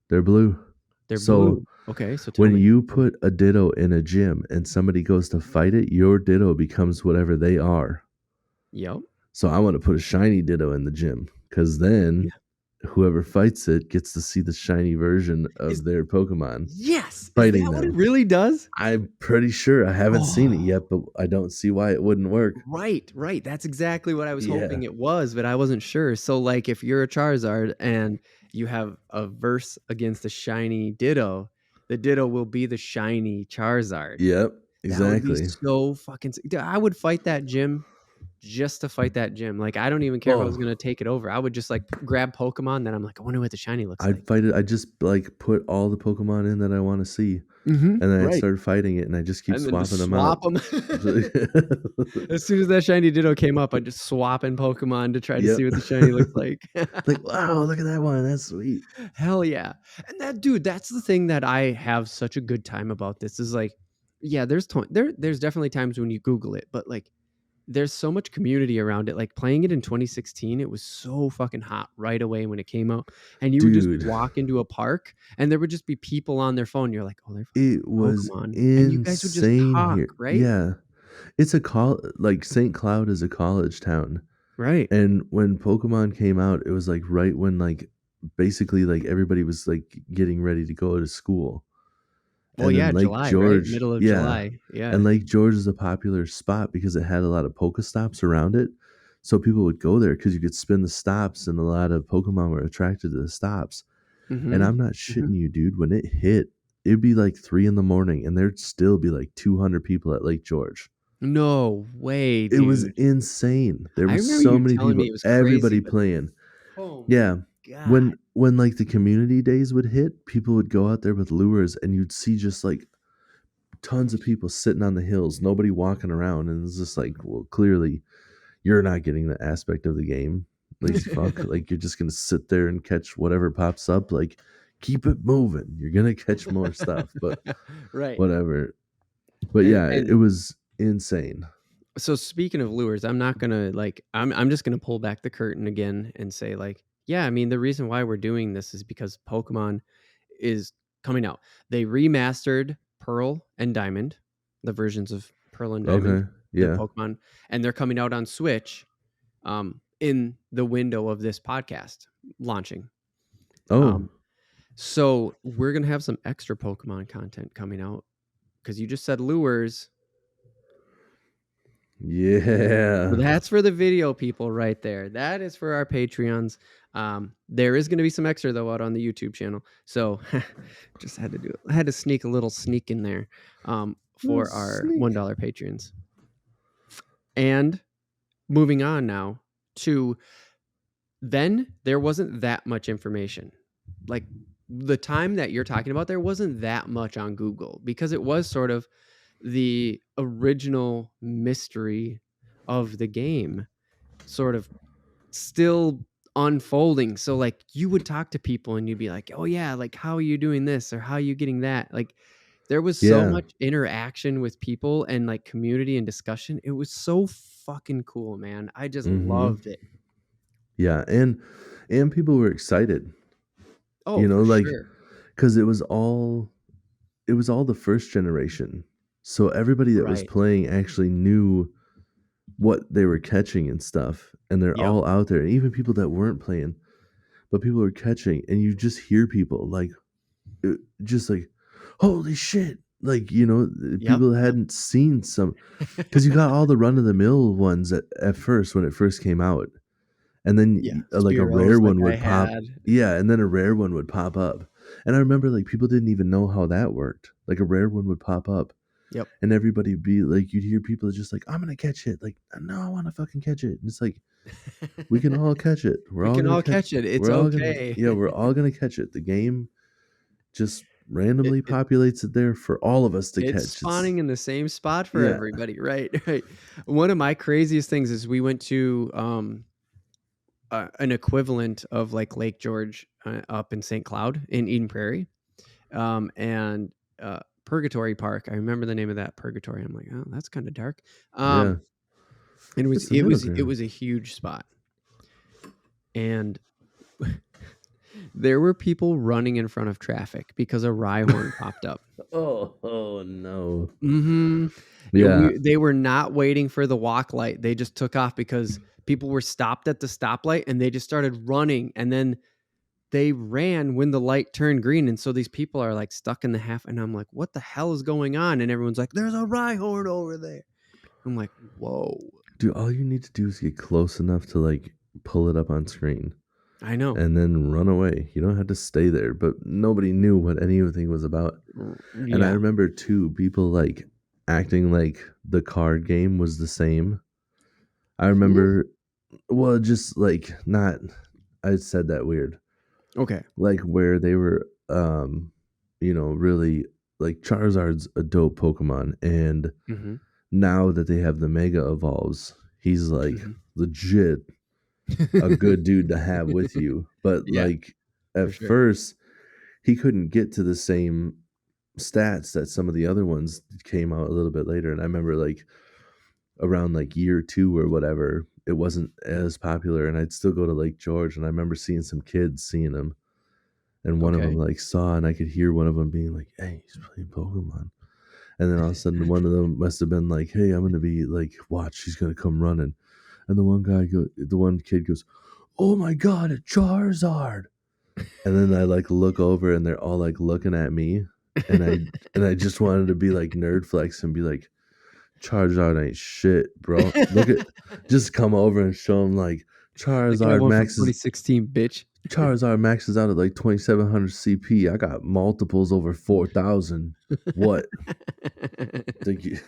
They're blue. They're blue. Okay, so when you put a Ditto in a gym and somebody goes to fight it, your Ditto becomes whatever they are. Yep. So I want to put a shiny Ditto in the gym, because then whoever fights it gets to see the shiny version of their Pokemon. Yes. Fighting Is that them. what it really does? I'm pretty sure. I haven't seen it yet, but I don't see why it wouldn't work. Right. That's exactly what I was hoping it was, but I wasn't sure. So like if you're a Charizard and you have a verse against a shiny Ditto, the Ditto will be the shiny Charizard. Yep, exactly. That would be so fucking... I would fight that gym just to fight that gym. Like, I don't even care if I was going to take it over. I would just like grab Pokemon. Then I'm like, I wonder what the shiny looks like. I'd fight it. I just like put all the Pokemon in that I want to see. And then I started fighting it, and I just keep swapping them out. As soon as that shiny Ditto came up, I just swapping Pokemon to try to see what the shiny looks like. Like, wow, look at that one. That's sweet. Hell yeah. And that, dude, that's the thing that I have such a good time about this is like, yeah, there's definitely times when you Google it, but like, there's so much community around it. Like playing it in 2016, it was so fucking hot right away when it came out. And you would just walk into a park and there would just be people on their phone. You're like, oh, they're it was Pokemon. insane. And you guys would just talk, here. right? Yeah. It's like St. Cloud is a college town. Right. And when Pokemon came out, it was like right when like basically like everybody was like getting ready to go to school. Well, And then yeah, Lake July, right? George, Middle of yeah. July. And Yeah. Lake George is a popular spot because it had a lot of Pokestops around it. So people would go there because you could spin the stops, and a lot of Pokemon were attracted to the stops. And Mhm. I'm not Mhm. shitting you, dude. When it hit, it'd be like 3 in the morning, and there'd still be like 200 people at Lake George. No way, It was dude. insane. There I was remember so you many telling people, me it was crazy, everybody but playing. oh my Yeah. god. When like the community days would hit, people would go out there with lures, and you'd see just like tons of people sitting on the hills, nobody walking around, and it's just like, well, clearly you're not getting the aspect of the game. Lazy fuck. Like you're just gonna sit there and catch whatever pops up. Like keep it moving. You're gonna catch more stuff, but Right. whatever. But And yeah, it and was insane. so speaking of lures, I'm not gonna like I'm just gonna pull back the curtain again and say like, yeah, I mean the reason why we're doing this is because Pokemon is coming out. They remastered Pearl and Diamond, the versions of Pearl and Diamond, Okay. the Yeah. Pokemon, and they're coming out on Switch in the window of this podcast launching. Oh. Um, so we're gonna have some extra Pokemon content coming out because you just said lures. Yeah. That's for the video people right there. That is for our Patreons. There is going to be some extra though out on the YouTube channel. So just had to do it. I had to sneak a little sneak in there Little for our sneak. $1 patrons. And moving on now to then there wasn't that much information. Like the time that you're talking about, there wasn't that much on Google because it was sort of the original mystery of the game sort of still unfolding. So like you would talk to people and you'd be like, "Oh yeah, like how are you doing this or how are you getting that?" Like there was so Yeah. much interaction with people and like community and discussion. It was so fucking cool, man. I just Mm-hmm. loved it. Yeah. And people were excited, Oh, for like sure. because it was all the first generation. So everybody that was Right. playing actually knew what they were catching and stuff. And they're Yep. all out there. And even people that weren't playing, but people were catching. And you just hear people like, just like, holy shit. Like, Yep. people Yep. hadn't seen some, because you got all the run of the mill ones at first when it first came out. And then Yeah. like a Spearows rare like one I would pop. had. Yeah. And then a rare one would pop up. And I remember like people didn't even know how that worked. Like a rare one would pop up. Yep. And everybody be like, you'd hear people just like, I'm gonna catch it. Like, no, I want to fucking catch it. And it's like, we can all catch it. We're We all can gonna all catch. catch it. It's We're all gonna, okay. yeah, we're all gonna catch it. The game just it, randomly it populates it there for all of us to It's catch. It's spawning in the same spot for yeah, everybody, right? Right. One of my craziest things is we went to an equivalent of like Lake George up in St. Cloud in Eden Prairie, and Purgatory Park. I remember the name of that Purgatory. I'm like, oh, that's kind of dark. yeah. Um, and It's the middle it ground. was a huge spot, and there were people running in front of traffic because a Rhyhorn popped up. Oh no. Mm-hmm. Yeah, They were not waiting for the walk light. They just took off because people were stopped at the stoplight and they just started running. And then they ran when the light turned green. And so these people are like stuck in the half. And I'm like, what the hell is going on? And everyone's like, there's a Rhyhorn over there. I'm like, whoa. dude. All you need to do is get close enough to like pull it up on screen I know. and then run away. You don't have to stay there. But nobody knew what anything was about. And I Yeah. remember too, people like acting like the card game was the same. I Hmm? remember, well, just like not, I said that weird, Okay. like where they were, really like Charizard's a dope Pokemon. And Mm-hmm. now that they have the Mega Evolves, he's like Mm-hmm. legit a good dude to have with you. But Yeah, like for at sure. first, he couldn't get to the same stats that some of the other ones came out a little bit later. And I remember like around like year two or whatever, it wasn't as popular. And I'd still go to Lake George, and I remember seeing some kids seeing him. And one of them Okay. like saw, and I could hear one of them being like, "Hey, he's playing Pokemon." And then all of a sudden, one of them must have been like, "Hey, I'm gonna be like, watch, she's gonna come running." And the one kid goes, "Oh my god, a Charizard!" And then I like look over, and they're all like looking at me, and I just wanted to be like nerd flex and be like, "Charizard ain't shit, bro. Look at, just come over and show them like Like, I have Charizard one from maxes 2016, bitch. Charizard maxes out at like 2700 CP. I got multiples over 4000. What? Think you,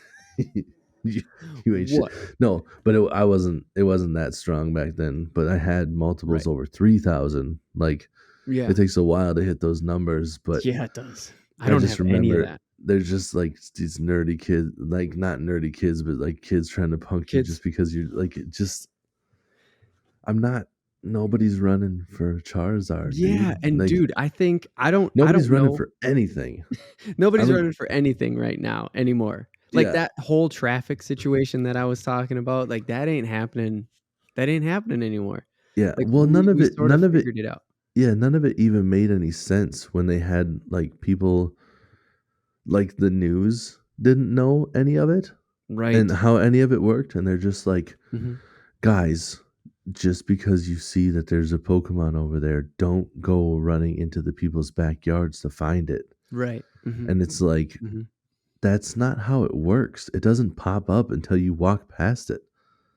you, you ain't shit. What? No, but I wasn't. It wasn't that strong back then. But I had multiples Right. over 3000. Like, Yeah. it takes a while to hit those numbers. But Yeah, it does. I I don't just have any of remember that. there's just like these nerdy kids, like not nerdy kids, but like kids trying to punk you Kids. just because you're like, it just. I'm not. Nobody's running for Charizard. Yeah, dude. and Like, dude, I think I don't nobody's running know. for anything. Nobody's I'm running for anything right now anymore. Like, Yeah. that whole traffic situation that I was talking about, like, that ain't happening. That ain't happening anymore. Yeah. Like, Well, none of we it. sort of None of it. figured it out. Yeah, none of it even made any sense when they had like people, like the news didn't know any of it Right. and how any of it worked, and they're just like, Mhm. guys, just because you see that there's a Pokemon over there, don't go running into the people's backyards to find it. Right. Mhm. And it's like, Mhm. that's not how it works. It doesn't pop up until you walk past it.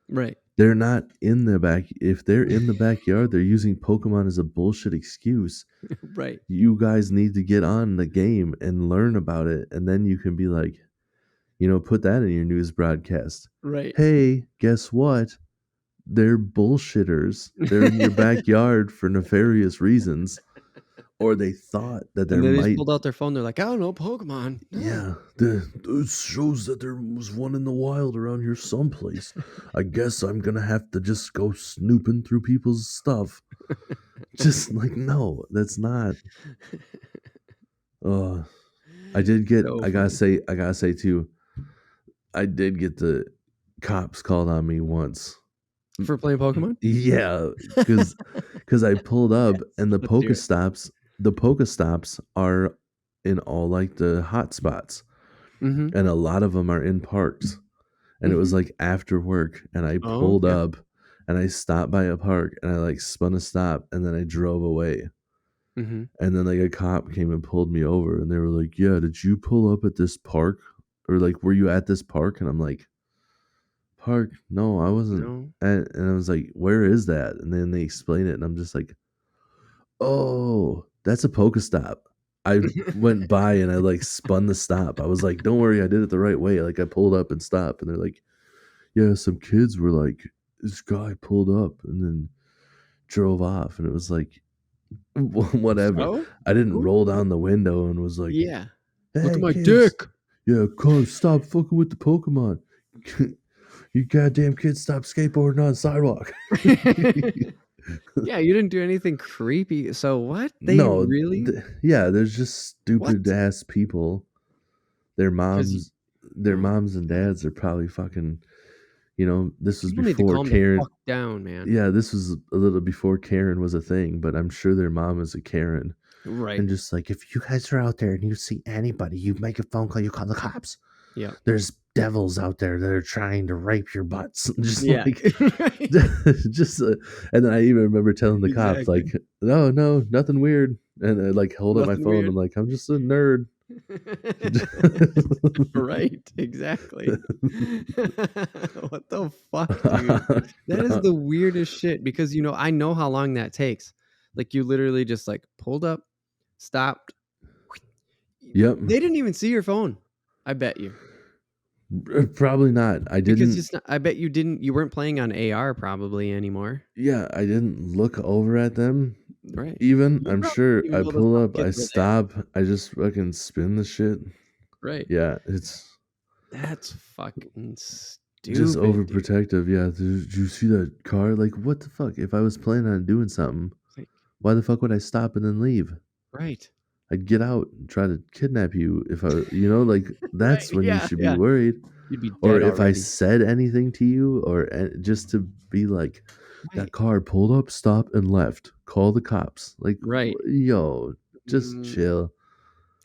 Right. They're not in the back. If they're in the backyard, they're using Pokemon as a bullshit excuse. Right. You guys need to get on the game and learn about it, and then you can be like, put that in your news broadcast. Right. Hey, guess what? They're bullshitters. They're in your backyard for nefarious reasons. Or they thought that there And then they just might. pulled out their phone. They're like, I don't know, Pokemon. Yeah, it shows that there was one in the wild around here someplace. I guess I'm gonna have to just go snooping through people's stuff. Just like, no, that's not. I did get. So I gotta say too. I did get the cops called on me once. For playing Pokemon? Yeah, because I pulled up and the Let's hear it. Pokestops are in all like the hot spots, Mhm. and a lot of them are in parks. And it was like after work, and I Oh, pulled yeah. up, and I stopped by a park, and I like spun a stop, and then I drove away. Mhm. And then like a cop came and pulled me over, and they were like, "Yeah, did you pull up at this park, or like were you at this park?" And I'm like, "Park? No, I wasn't." No. And I was like, "Where is that?" And then they explain it, and I'm just like, "Oh, that's a Pokestop." I went by and I like spun the stop. I was like, "Don't worry, I did it the right way." Like I pulled up and stopped, and they're like, "Yeah, some kids were like, this guy pulled up and then drove off," and it was like, whatever. So? I didn't Cool. roll down the window and was like, Yeah. Look "Hey, at my kids, dick. yeah, come stop fucking with the Pokemon. You goddamn kids, stop skateboarding on the sidewalk." Yeah, you didn't do anything creepy. So what? They No, really? yeah, there's just stupid What? ass people. Their 'Cause you moms and dads are probably fucking. This was people need to before calm the Karen. fuck down, man. Yeah, this was a little before Karen was a thing, but I'm sure their mom is a Karen. Right. And just like, if you guys are out there and you see anybody, you make a phone call, you call the cops. Yeah. There's devils out there that are trying to rape your butts. Just Yeah. like, just, and then I even remember telling the cops, Exactly. like, no, nothing weird. And I like hold up my Nothing phone. weird. I'm like, I'm just a nerd. Right, exactly. What the fuck, dude? That is the weirdest shit because I know how long that takes. Like you literally just like pulled up, stopped. Yep. They didn't even see your phone. I bet you. Probably not. I Because didn't. I bet you weren't playing on AR probably anymore. Yeah, I didn't look over at them. Right. Even You I'm probably sure didn't I even know pull those up, I kids were there. stop, I just fucking spin the shit. Right. Yeah, it's That's fucking stupid. just Dude. overprotective. Yeah, did you see that car? Like, what the fuck? If I was planning on doing something, Like, why the fuck would I stop and then leave? right. I'd get out and try to kidnap you if I, like that's Right, when you yeah, should be yeah. worried. You'd be Or dead if I already. said anything to you, or just to be like, Right. that car pulled up, stopped, and left. Call the cops. Like, Right. yo, just chill.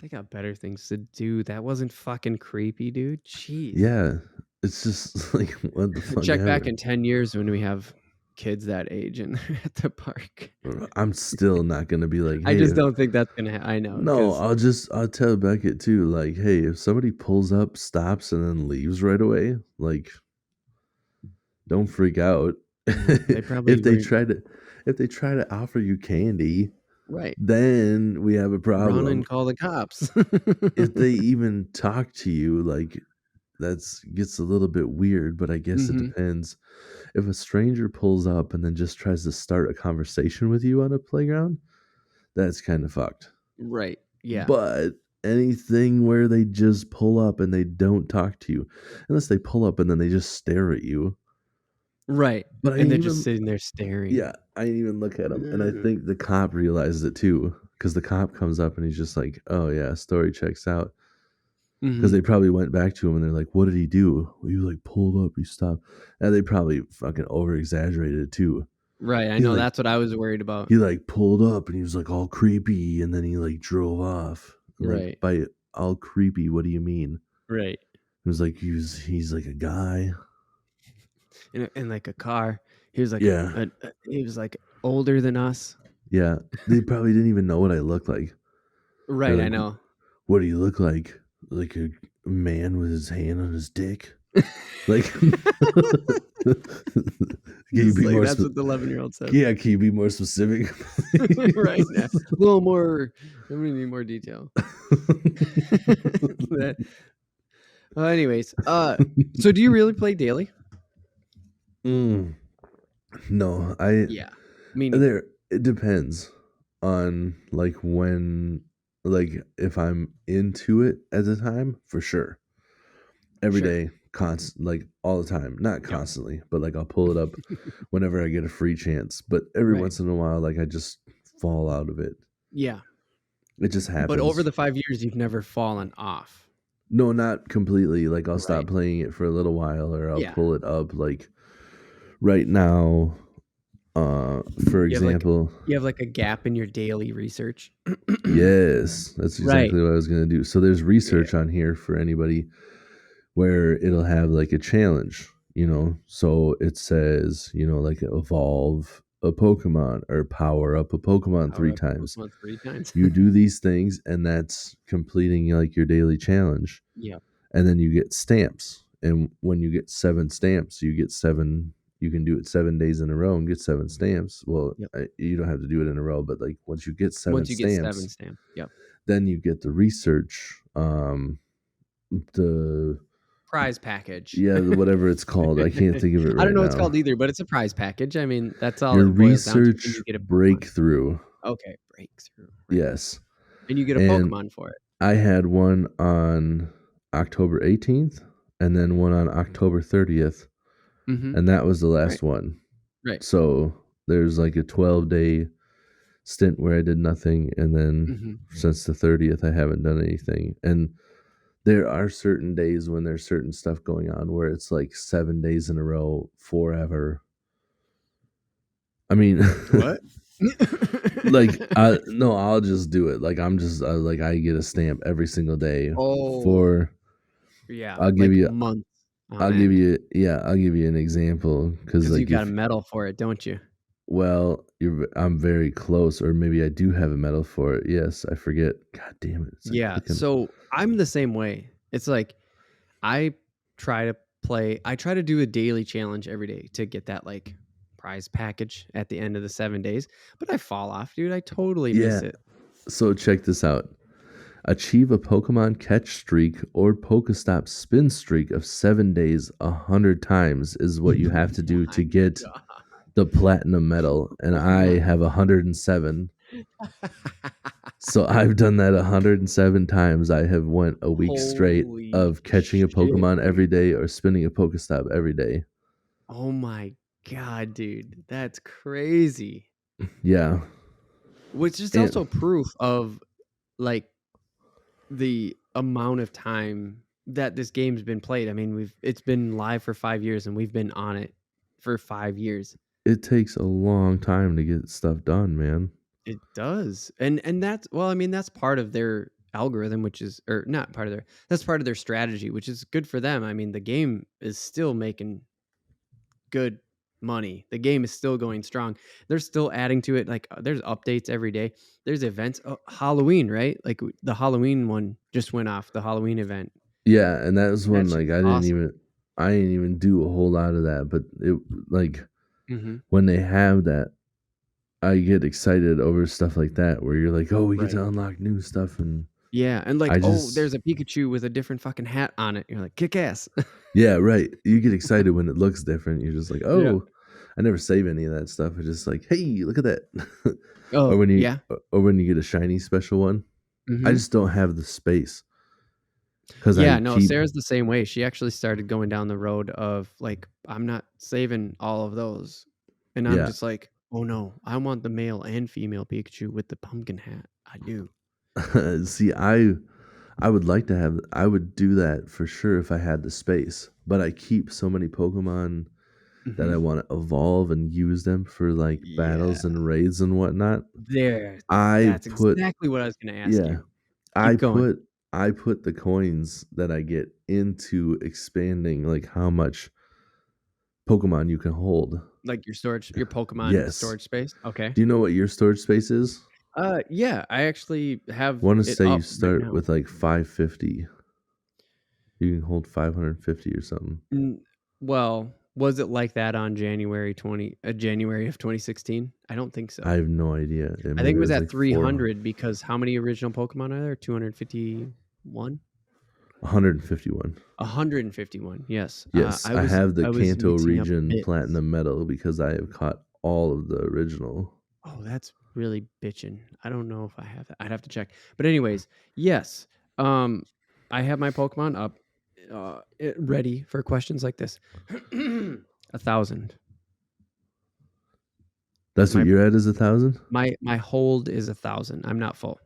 They got better things to do. That wasn't fucking creepy, dude. Jeez. Yeah, it's just like, what the fuck Check back happened? in 10 years when we have kids that age and they're at the park. I'm still not gonna be like, I hey, just don't think that's gonna. I know, no, because I'll tell Beckett too, like, hey, if somebody pulls up, stops, and then leaves right away, like, don't freak out. they probably if they were try to if they try to offer you candy, right. then we have a Run problem. and call the cops. If they even talk to you, like, that's gets a little bit weird, but I guess it Hmm. depends. If a stranger pulls up and then just tries to start a conversation with you on a playground, that's kind of fucked. Right. Yeah. But anything where they just pull up and they don't talk to you, unless they pull up and then they just stare at you. Right. But I And ain't they're just even, sitting there staring. yeah, I ain't even look at them. And I think the cop realizes it too, because the cop comes up and he's just like, oh yeah, story checks out. Because Hmm. they probably went back to him and they're like, what did he do? Well, he like pulled up, he stopped. And they probably fucking over exaggerated it too. Right. I He know. like That's what I was worried about. he like pulled up and he was like all creepy and then he like drove off. I'm like, Right. by all creepy, what do you mean? Right. It was like he's like a guy. In like a car. He was like Yeah. he was like older than us. Yeah. They probably didn't even know what I looked like. They're Right. I like, know. what do you look like? Like a man with his hand on his dick? Like, can you Just be like more that's what the 11-year-old said. yeah, can you be more specific? Right now. A little more. I'm gonna need more detail. Anyways, so do you really play daily? No, Yeah, me neither. it depends on like when, like if I'm into it at the time, for sure. Every Sure. day, like all the time. Not Yep. constantly, but like I'll pull it up whenever I get a free chance. But every Right. once in a while, like I just fall out of it. Yeah, It just but over happens. the 5 years, you've never fallen off. No, not completely. Like I'll stop Right. playing it for a little while or I'll Yeah. pull it up like right now. For You have like example, you have like a gap in your daily research. yes, that's Right. exactly what I was gonna do. So there's Yeah. research on here for anybody where it'll have like a challenge, you know. So it says, you know, like evolve a Pokemon or power up a Pokemon Power three up times. Pokemon 3 times. You do these things, and that's completing like your daily challenge. Yeah. And then you get stamps. And when you get 7 stamps, you get 7. You can do it 7 days in a row and get 7 stamps. Well, Yep. you don't have to do it in a row, but like once you get seven Once you get 7 stamps, stamps. Yep. then you get the research, the Prize package. yeah, whatever it's called. I can't think of it I don't right know what it's now. called either, but it's a prize package. I mean, that's all Your it boils down to. And research you get a Pokemon. breakthrough. Okay, breakthrough. Right. Yes. And you get a And Pokemon for it. I had one on October 18th and then one on October 30th. Mm-hmm. And that was the last Right. one. Right. So there's like a 12-day stint where I did nothing. And then since the 30th, I haven't done anything. And there are certain days when there's certain stuff going on where it's like 7 days in a row forever. I mean, What? like I'll just do it. Like I'm just like I get a stamp every single day Oh, for. yeah, I'll give like you. months on I'll give end. you. Yeah, I'll give you an example because Because you like got a if medal for it, don't you? well, I'm very close, or maybe I do have a medal for it. Yes, I forget. God damn it! It's like Yeah. fucking. So I'm the same way. It's like I try to play. I try to do a daily challenge every day to get that like prize package at the end of the 7 days. But I fall off, dude. I totally miss Yeah. it. So check this out. Achieve a Pokemon catch streak or Pokestop spin streak of 7 days 100 times is what you have to do to My get God. the platinum medal, and Oh I my. have 107. So I've done that 107 times. I have went a week straight Holy of catching a shit, Pokemon every dude. day or spinning a Pokestop every day. Oh my God, dude. That's crazy. Yeah. Which is And also proof of like the amount of time that this game's been played. I mean, it's been live for 5 years and we've been on it for 5 years. it takes a long time to get stuff done, man. It does. And that's well, I mean, that's part of their algorithm, which is or not part of their that's part of their strategy, which is good for them. I mean, the game is still making good money. The game is still going strong. They're still adding to it. Like there's updates every day. There's events. Oh, Halloween, right? Like the Halloween one just went off. The Halloween event. Yeah, and that was That when shit's like awesome. I didn't even do a whole lot of that, but it like Mm-hmm. when they have that, I get excited over stuff like that where you're like, oh, we get Right. to unlock new stuff, and Yeah, and I like, oh, just there's a Pikachu with a different fucking hat on it. You're like, kick ass. yeah, right. You get excited when it looks different. You're just like, Yeah. oh, I never save any of that stuff. It's just like, hey, look at that. Oh, yeah. Or when you get a shiny special one. I Mm-hmm. just don't have the space because I Yeah, no, keep Sarah's the same way. She actually started going down the road of like, I'm not saving all of those. And I'm yeah. just like, oh no, I want the male and female Pikachu with the pumpkin hat. I do. See, I would like to have I would do that for sure if I had the space, but I keep so many Pokemon that I Mm-hmm. want to evolve and use them for like Yeah. battles and raids and whatnot. There. I That's put exactly what I was gonna ask yeah, you. I Keep going. put I put the coins that I get into expanding like how much Pokemon you can hold. Like your Pokemon Yes. storage space. Okay. Do you know what your storage space is? Yeah, I actually have I want to it say you up right start now. with like 550. You can hold 550 or something. Well, was it like that on January of 2016? I don't think I so. have no idea. I think Maybe it it was was at like 4 300 because how many original Pokemon are there? 251? 151. 151. Yes. Yes, I have the I was Kanto mixing up region bits. platinum medal because I have caught all of the original. Oh, that's really bitching. I don't know if I have that. I'd have to check. But anyways, yes. Um, I have my Pokemon up, ready for questions like this. 1,000. That's what My you're at is 1,000? my hold is 1,000. I'm not full.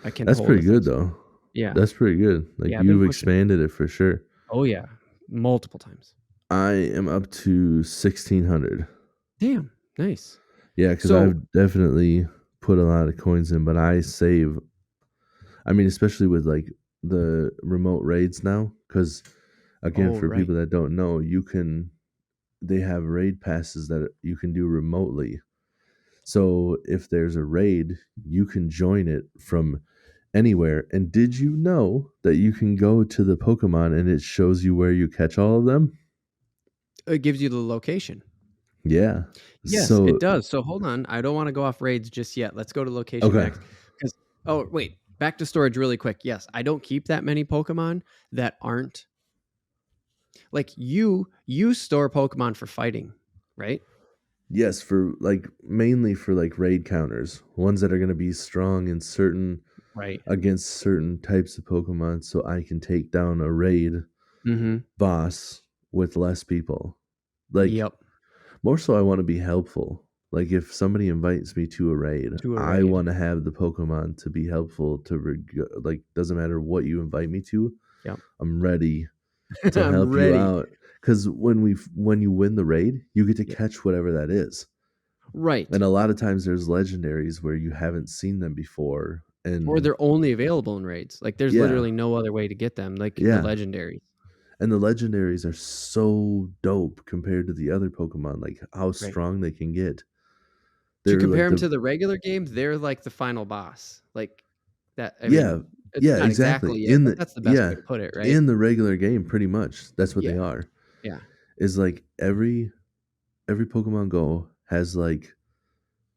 I can That's hold pretty good 1,000. though. Yeah. That's pretty good. Like Yeah, I've been you've pushing it. expanded it for sure. Oh yeah, multiple times. I am up to 1,600. Damn, nice. Yeah, because So, I've definitely put a lot of coins in, but I save. I mean, especially with like the remote raids now, because again, oh for right. people that don't know, they have raid passes that you can do remotely. So if there's a raid, you can join it from anywhere. And did you know that you can go to the Pokemon and it shows you where you catch all of them? It gives you the location. Yeah. Yes, it So does. So hold on. I don't want to go off raids just yet. Let's go to location okay. next. Because oh wait, back to storage really quick. Yes, I don't keep that many Pokemon that aren't like you store Pokemon for fighting, right? Yes, for like mainly for like raid counters, ones that are going to be strong in certain Right. against certain types of Pokemon, so I can take down a raid Mm-hmm. boss with less people. Like Yep. more so, I want to be helpful. Like if somebody invites me to a raid, To a I raid. want to have the Pokemon to be helpful. Like doesn't matter what you invite me to, Yep. I'm ready to I'm help you ready. out. Because when you win the raid, you get to Yeah. catch whatever that is. Right. And a lot of times there's legendaries where you haven't seen them before. Or And they're only available in raids. Like there's yeah, literally no other way to get them, like the yeah. legendaries. And the legendaries are so dope compared to the other Pokemon, like how Right. strong they can get. To They're compare like them the to the regular game, they're like the final boss. Like that I yeah, mean, it's yeah, not exactly. exactly it, but that's the best way to put it, right? In the regular game, pretty much. That's what they Yeah. are. Yeah. Is like every Pokemon Go has like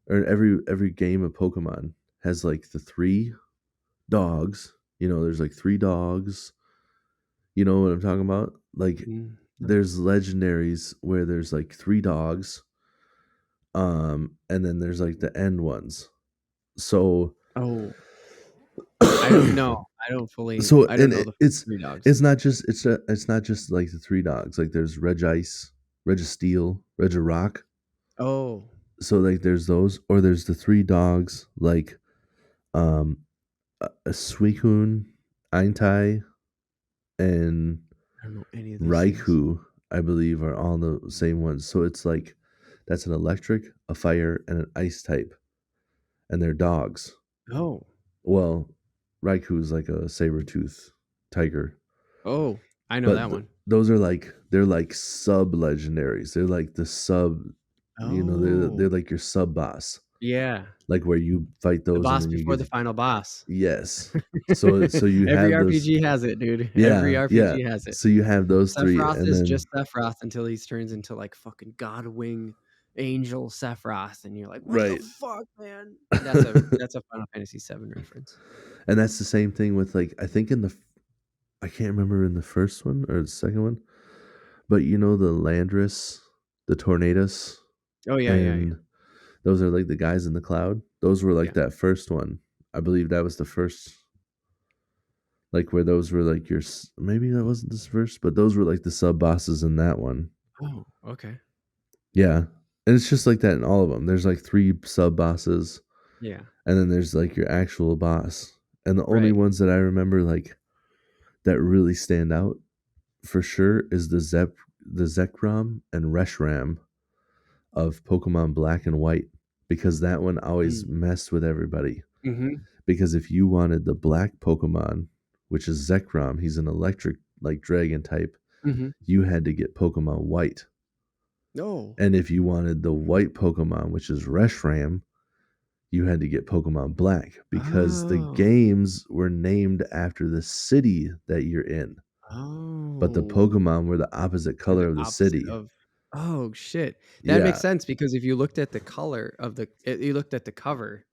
or every game of Pokemon has like the three dogs. You know, there's like three dogs. You know what I'm talking about? Like No. there's legendaries where there's like three dogs. And then there's like the end ones. So Oh, I don't know. I don't and know the it's 3 dogs. it's not just like the three dogs. Like there's Regice, Registeel, Regirock. Oh. So like there's those, or there's the three dogs like um a Suicune, Aintai, and I don't know any of these things. Raikou, I believe, are all the same ones. So it's like that's an electric, a fire, and an ice type, and they're dogs. Oh. Well, Raiku's like a saber-tooth tiger. Oh, I know But that one. those are like they're like sub legendaries. They're like the sub, they're Oh, like your sub boss. yeah. Like where you fight The those and boss then you before get the final boss. yes. So you Every have those. RPG has it, dude. Every Yeah, yeah. RPG has it. So you have those 3 Sephiroth and is then just Sephiroth until he turns into, like, fucking God Wing Angel Sephiroth, and you're like, "What the right. fuck, man?" That's a Final Fantasy VII reference. And that's the same thing with like I think in the I can't remember in the first one or the second one, but the Landris, the Tornadoes, Oh, yeah, yeah, yeah. and those are like the guys in the cloud. Those were like Yeah. that first one. I believe that was the first, like where those were like maybe that wasn't the first, but those were like the sub bosses in that one. Oh, okay. Yeah. And it's just like that in all of them. There's like 3 sub bosses, Yeah. and then there's like your actual boss. And the only Right. ones that I remember like that really stand out for sure is the Zekrom and Reshiram of Pokemon Black and White, because that one always Mm. messed with everybody. Mhm. Because if you wanted the black Pokemon, which is Zekrom, he's an electric like dragon type, Mhm. you had to get Pokemon White. No. And if you wanted the white Pokemon, which is Reshiram, you had to get Pokemon Black, because the Oh. games were named after the city that you're in, but the Oh. Pokemon were the opposite They're the color of the opposite city. of Oh, shit. That makes Yeah. sense because if you looked at the color of you looked at the cover,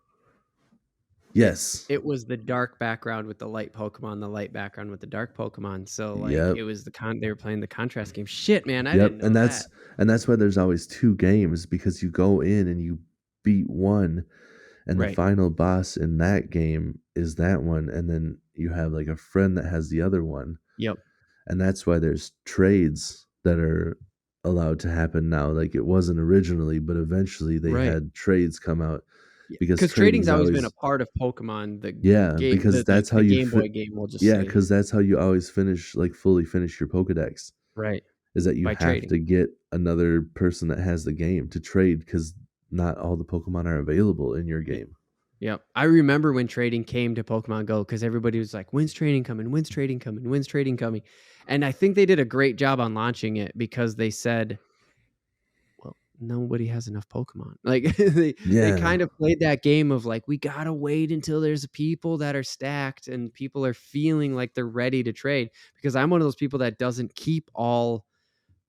it Yes. it was the dark background with the light Pokemon, the light background with the dark Pokemon. So, like, Yep. it was they were playing the contrast game. Shit, man, I Yep. didn't know And that. that's why there's always 2 games, because you go in and you beat one, and the Right. final boss in that game is that one, and then you have like a friend that has the other one. Yep. And that's why there's trades that are allowed to happen now. Like it wasn't originally, but eventually they Right. had trades come out, because Because trading's trading's always been a always part of Pokemon, the yeah, game because that's how the you Game Boy game, we'll just yeah, say. because that's how you always finish like fully finish your Pokedex, Right. is that you By have trading. to get another person that has the game to trade, because not all the Pokemon are available in your Ye game. Yep. I remember when trading came to Pokemon Go because everybody was like, "When's trading coming? When's trading coming? When's trading coming?" And I think they did a great job on launching it because they said, "Well, nobody has enough Pokemon." Like, they Yeah, kind of played that game of like, "We gotta wait until there's people that are stacked and people are feeling like they're ready to trade." Because I'm one of those people that doesn't keep all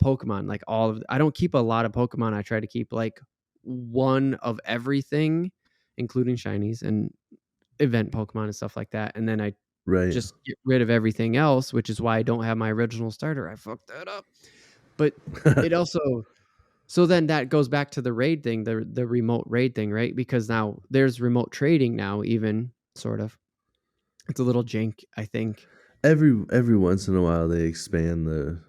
Pokemon, like I don't keep a lot of Pokemon. I try to keep like one of everything, including shinies and event Pokemon and stuff like that. And then I right. just get rid of everything else, which is why I don't have my original starter. I fucked that up. But it also so then that goes back to the raid thing, the remote raid thing, right? Because now there's remote trading now, even sort of. It's a little jank, I think. Every once in a while they expand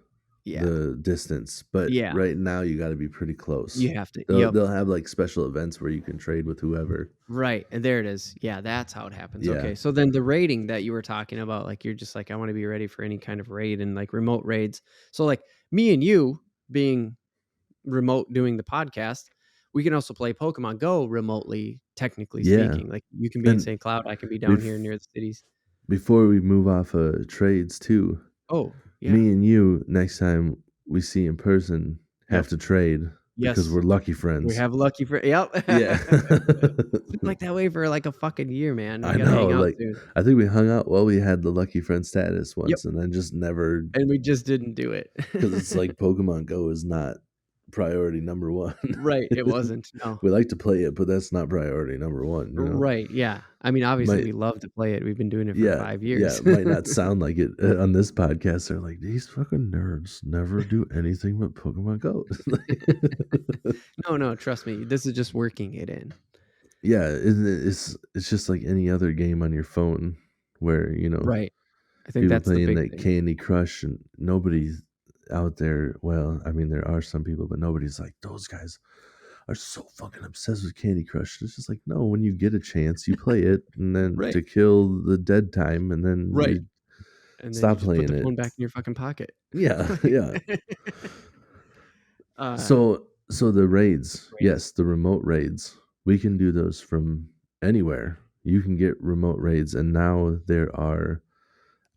Yeah. the distance, but Yeah. right now you got to be pretty close. You have to. They'll Yep. they'll have like special events where you can trade with whoever. Right, and there it is. Yeah, that's how it happens. Yeah. Okay, so then the raiding that you were talking about, like, you're just like, "I wanna be ready for any kind of raid," and, like, remote raids. So, like, me and you being remote doing the podcast, we can also play Pokemon Go remotely, technically Yeah. speaking. Like, you can be in And St. Cloud, I can be down here bef- near the cities. before we move off of trades too, Oh, yeah. me and you next time we see in person have Yep. to trade, because Yes. we're lucky We friends. have lucky for yep. Yeah. It's been like that way for, like, a fucking year, man. We I gotta know, hang out like soon. I think we hung out while we had the lucky friend status Yep, once, and then just never, and we just didn't do it. because it's like Pokemon Go is not priority number one. Right, it wasn't, no. We like to play it, but that's not priority number one. Right, yeah. I mean, obviously, Might we love to play it. We've been doing it for yeah, 5 yeah, years. might not sound like it on this podcast. They're like, these fucking nerds never do anything but Pokemon Go. No, no, trust me, this is just working it in. Yeah, it's just like any other game on your phone where Right. I think people that's the playing big that thing. Candy Crush, and nobody's out there. Well, I mean, there are some people, but nobody's like, those guys are so fucking obsessed with Candy Crush. It's just like, no, when you get a chance, you play it, and then Right, to kill the dead time, and then right, you and then you stop just put playing the it. phone back in your fucking pocket. Yeah, Like yeah. uh, So the raids, raids. yes, the remote raids, we can do those from anywhere. you can get remote raids, and now there are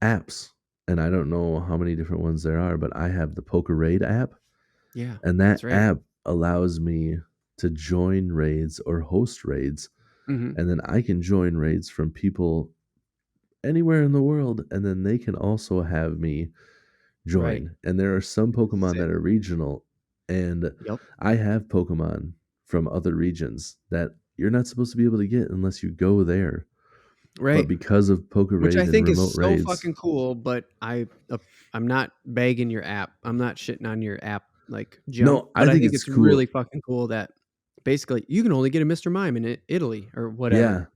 apps, and I don't know how many different ones there are, but I have the Poker Raid app, Yeah, and that's that right. app allows me to join raids or host raids, Mhm. and then I can join raids from people anywhere in the world, and then they can also have me Right. join. And there are some Pokemon Sick. that are regional, and Yep. I have Pokemon from other regions that you're not supposed to be able to get unless you go there. But Right. because of Poker Which I Raid and think remote is so raids, fucking cool, but I'm not bagging your app. I'm not shitting on your app, like, jump, no, I but I think think it's it's really cool. fucking cool that basically you can only get a Mr. Mime in Italy or Yeah. whatever.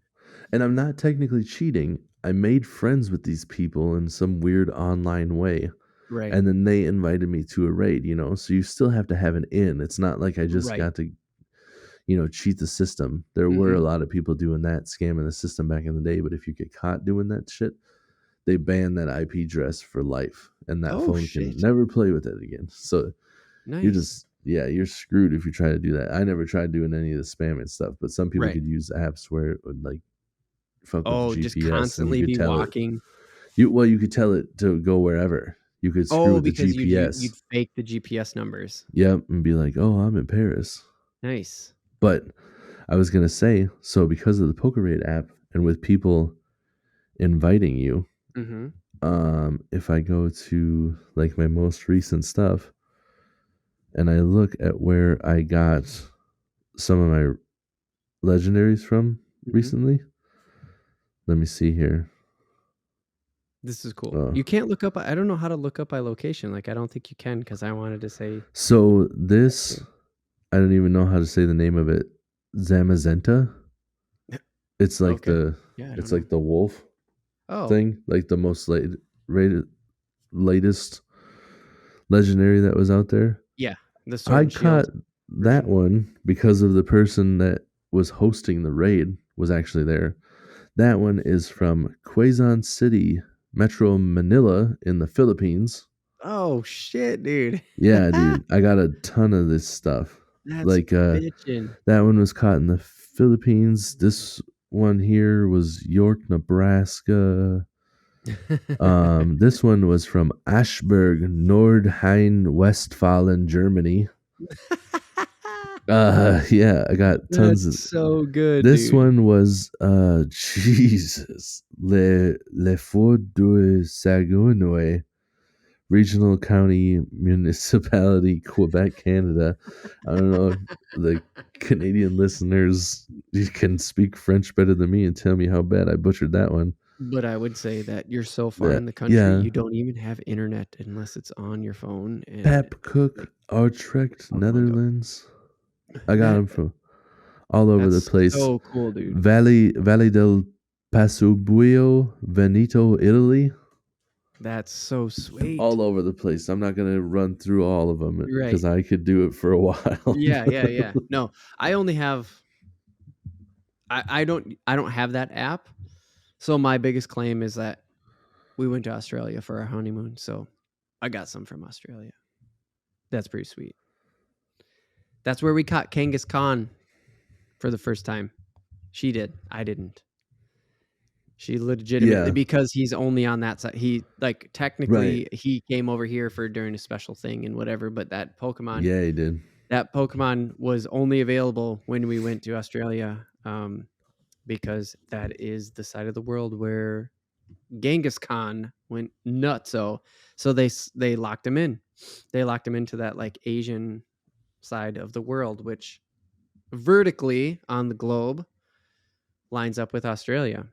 And I'm not technically cheating. I made friends with these people in some weird online way. Right. And then they invited me to a raid, you know? So you still have to have an in. It's not like I just Right. got to, cheat the system. There were a Mhm. lot of people doing that, scamming the system back in the day. But if you get caught doing that shit, they ban that IP address for life. And that Oh, phone can shit. never play with it again. So you're Nice. just, yeah, you're screwed if you try to do that. I never tried doing any of the spamming stuff, but some people Right. could use apps where it would like fuck with the Oh, just GPS, and you constantly could be tell it. walking. You could tell it to go wherever. You could screw Oh, with the because GPS. you'd fake the GPS numbers. Yep, and be like, "Oh, I'm in Paris." Nice. But I was gonna say, so because of the Poker Rate app, and with people inviting you, Mhm. if I go to like my most recent stuff, and I look at where I got some of my legendaries from Mhm. recently, let me see here. This is cool. Uh, You can't look up I don't know how to look up by location, like, I don't think you can because I wanted to say so this, yeah. I don't even know how to say the name of it. Zamazenta. It's like Okay. the Yeah, I don't it's know. like the wolf Oh, thing, like the most rated latest legendary that was out there. yeah, the Sword I and Shield caught that version. one because of the person that was hosting the raid was actually there. That one is from Quezon City, Metro Manila in the Philippines. Oh, shit, dude. Yeah, dude, I got a ton of this stuff. That's Like bitchin'. that one was caught in the Philippines. This one here was York, Nebraska. This one was from Ashburg, Nordrhein Westfalen, Germany. Yeah, I got tons That's of. so good, This dude. one was Jesus Le Fort du Saguenay, Regional County Municipality, Quebec, Canada. I don't know if the Canadian listeners, you can speak French better than me and tell me how bad I butchered that one. But I would say that you're so far Yeah, in the country, yeah. you don't even have internet unless it's on your phone, and, Pep Cook, like, Utrecht, oh my god. Netherlands. I got That them from all over the that's place. so cool, dude. Valley del Pasubio, Veneto, Italy. That's so sweet. All over the place. I'm not gonna run through all of them Right. because I could do it for a while. Yeah, yeah, yeah. No, I only have I don't have that app. So my biggest claim is that we went to Australia for our honeymoon, so I got some from Australia. That's pretty sweet. That's where we caught Kangas Khan for the first time. She did. I didn't. She legitimately Yeah, because he's only on that side. He like right. technically he came over here for during a special thing and whatever, but Yeah, he did. that Pokemon was only available when we went to Australia, because that is the side of the world where Genghis Khan went nuts. So they locked him in. They locked him into that like Asian side of the world, which vertically on the globe lines up with Australia.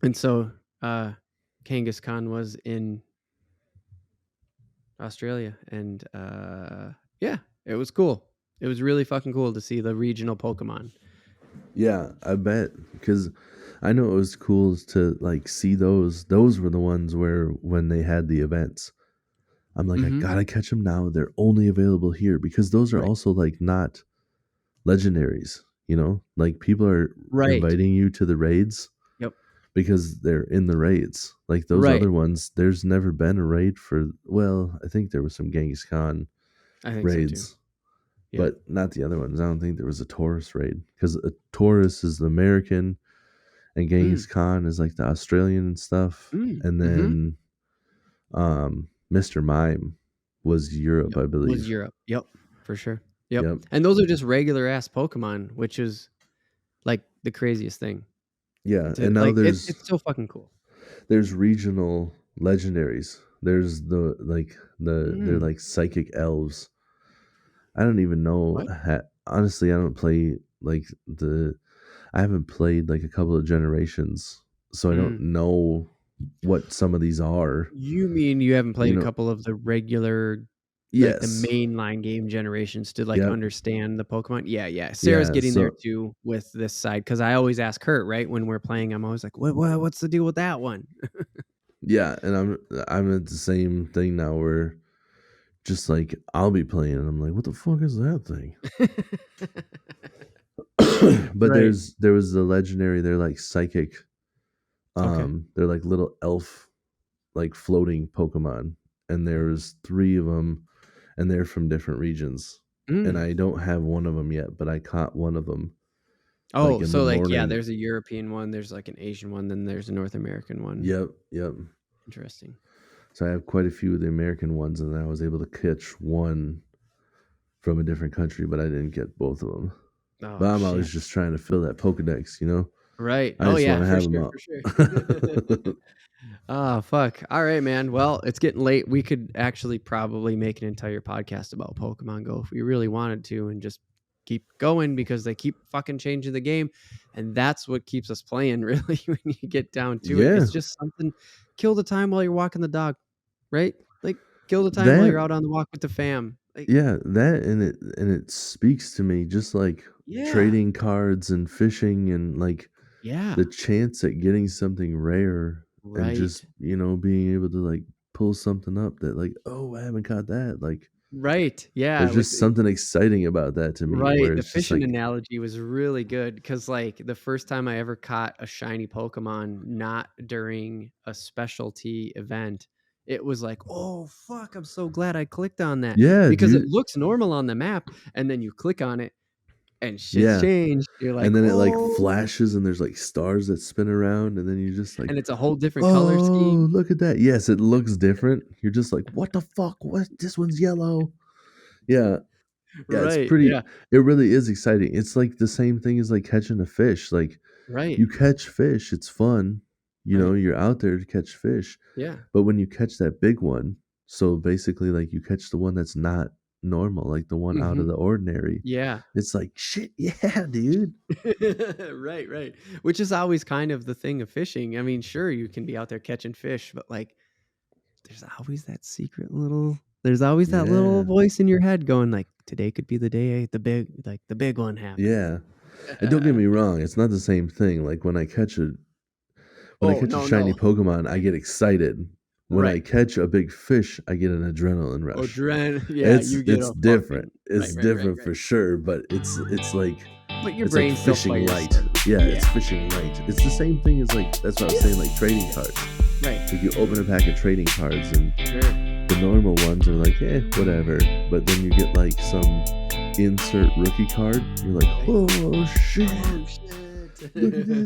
And so Genghis Khan was in Australia, and yeah, it was cool. It was really fucking cool to see the regional Pokemon. Yeah, I bet because I know it was cool to like see those. Those were the ones where when they had the events, I'm like, I Mm-hmm. gotta catch them now. They're only available here because those are Right. also like not legendaries. Like people are Right. inviting you to the raids Yep. because they're in the raids. Like those Right. other ones, there's never been a raid for. Well, I think there was some Genghis Khan I think so too. raids, Yeah. but not the other ones. I don't think there was a Taurus raid because a Taurus is the American, and Genghis Khan is like the Australian and stuff, and then Mr. Mime was Europe, Yep. I believe. Was Europe. Yep, for sure. Yep. Yep. And those are just regular ass Pokemon, which is like the craziest thing. Yeah, To, and now like it's so fucking cool. there's regional legendaries. There's they're like psychic elves. I don't even know. Honestly, I don't play I haven't played like a couple of generations, so I don't know what some of these are. You mean you haven't played a couple of the regular, like the Yes. mainline game generations to like Yep. understand the Pokemon? Yeah. Sarah's getting there so too with this side because I always ask her, right? When we're playing, I'm always like, what's the deal with that one? yeah, and I'm at the same thing now where just like I'll be playing and I'm like, what the fuck is that thing? But Right. there was the legendary, they're like psychic. Okay. They're like little elf like floating Pokemon, and there's 3 of them, and they're from different regions. And I don't have one of them yet, but I caught one of them. Oh, in so the like morning. there's a European one, there's like an Asian one, then there's a North American one. Yep. Interesting. So I have quite a few of the American ones, and I was able to catch one from a different country, but I didn't get both of them. Oh, but I'm always just trying to fill that Pokedex, you know? Right. I just want to for have sure, them all. for sure. Oh, fuck. All right, man. Well, it's getting late. We could actually probably make an entire podcast about Pokemon Go if we really wanted to and just keep going because they keep fucking changing the game. And that's what keeps us playing, really, when you get down to it. It's just something, kill the time while you're walking the dog, right? Like, kill the time while you're out on the walk with the fam. Like, that and it speaks to me, just like trading cards and fishing and like the chance at getting something rare. Right. And just, being able to like pull something up that like, oh, I haven't caught that. Like, right. Yeah. there's just something exciting about that to me. Right. Where The it's just fishing like, analogy was really good because, like, the first time I ever caught a shiny Pokemon, not during a specialty event, it was like, oh, fuck, I'm so glad I clicked on that. yeah, Because dude. it looks normal on the map, and then you click on it, and shit's changed. You're like, and then it like flashes, and there's like stars that spin around, and then you just like, and it's a whole different color oh, scheme. look at that. Yes, it looks different. You're just like, what the fuck? What? This one's yellow. Yeah. Yeah, Right. it's pretty. It really is exciting. It's like the same thing as like catching a fish. Like, you catch fish, it's fun. You're out there to catch fish. Yeah. But when you catch that big one, so basically, like, you catch the one that's not normal, like the one out of the ordinary. Yeah. It's like, shit, yeah, dude. Right. Which is always kind of the thing of fishing. I mean, sure, you can be out there catching fish, but like, there's always that secret little. There's always that little voice in your head going like, today could be the day the big one happens. Yeah. And don't get me wrong, it's not the same thing. Like when I catch a shiny Pokemon, I get excited. When I catch a big fish, I get an adrenaline rush. It's different. It's different for sure, but it's like, but your it's brain like still fishing light. plays. Yeah, it's fishing light. It's the same thing as like, that's what I was saying, like trading cards. Right. Like you open a pack of trading cards and the normal ones are like, whatever. But then you get like some insert rookie card. You're like, oh shit. Look at this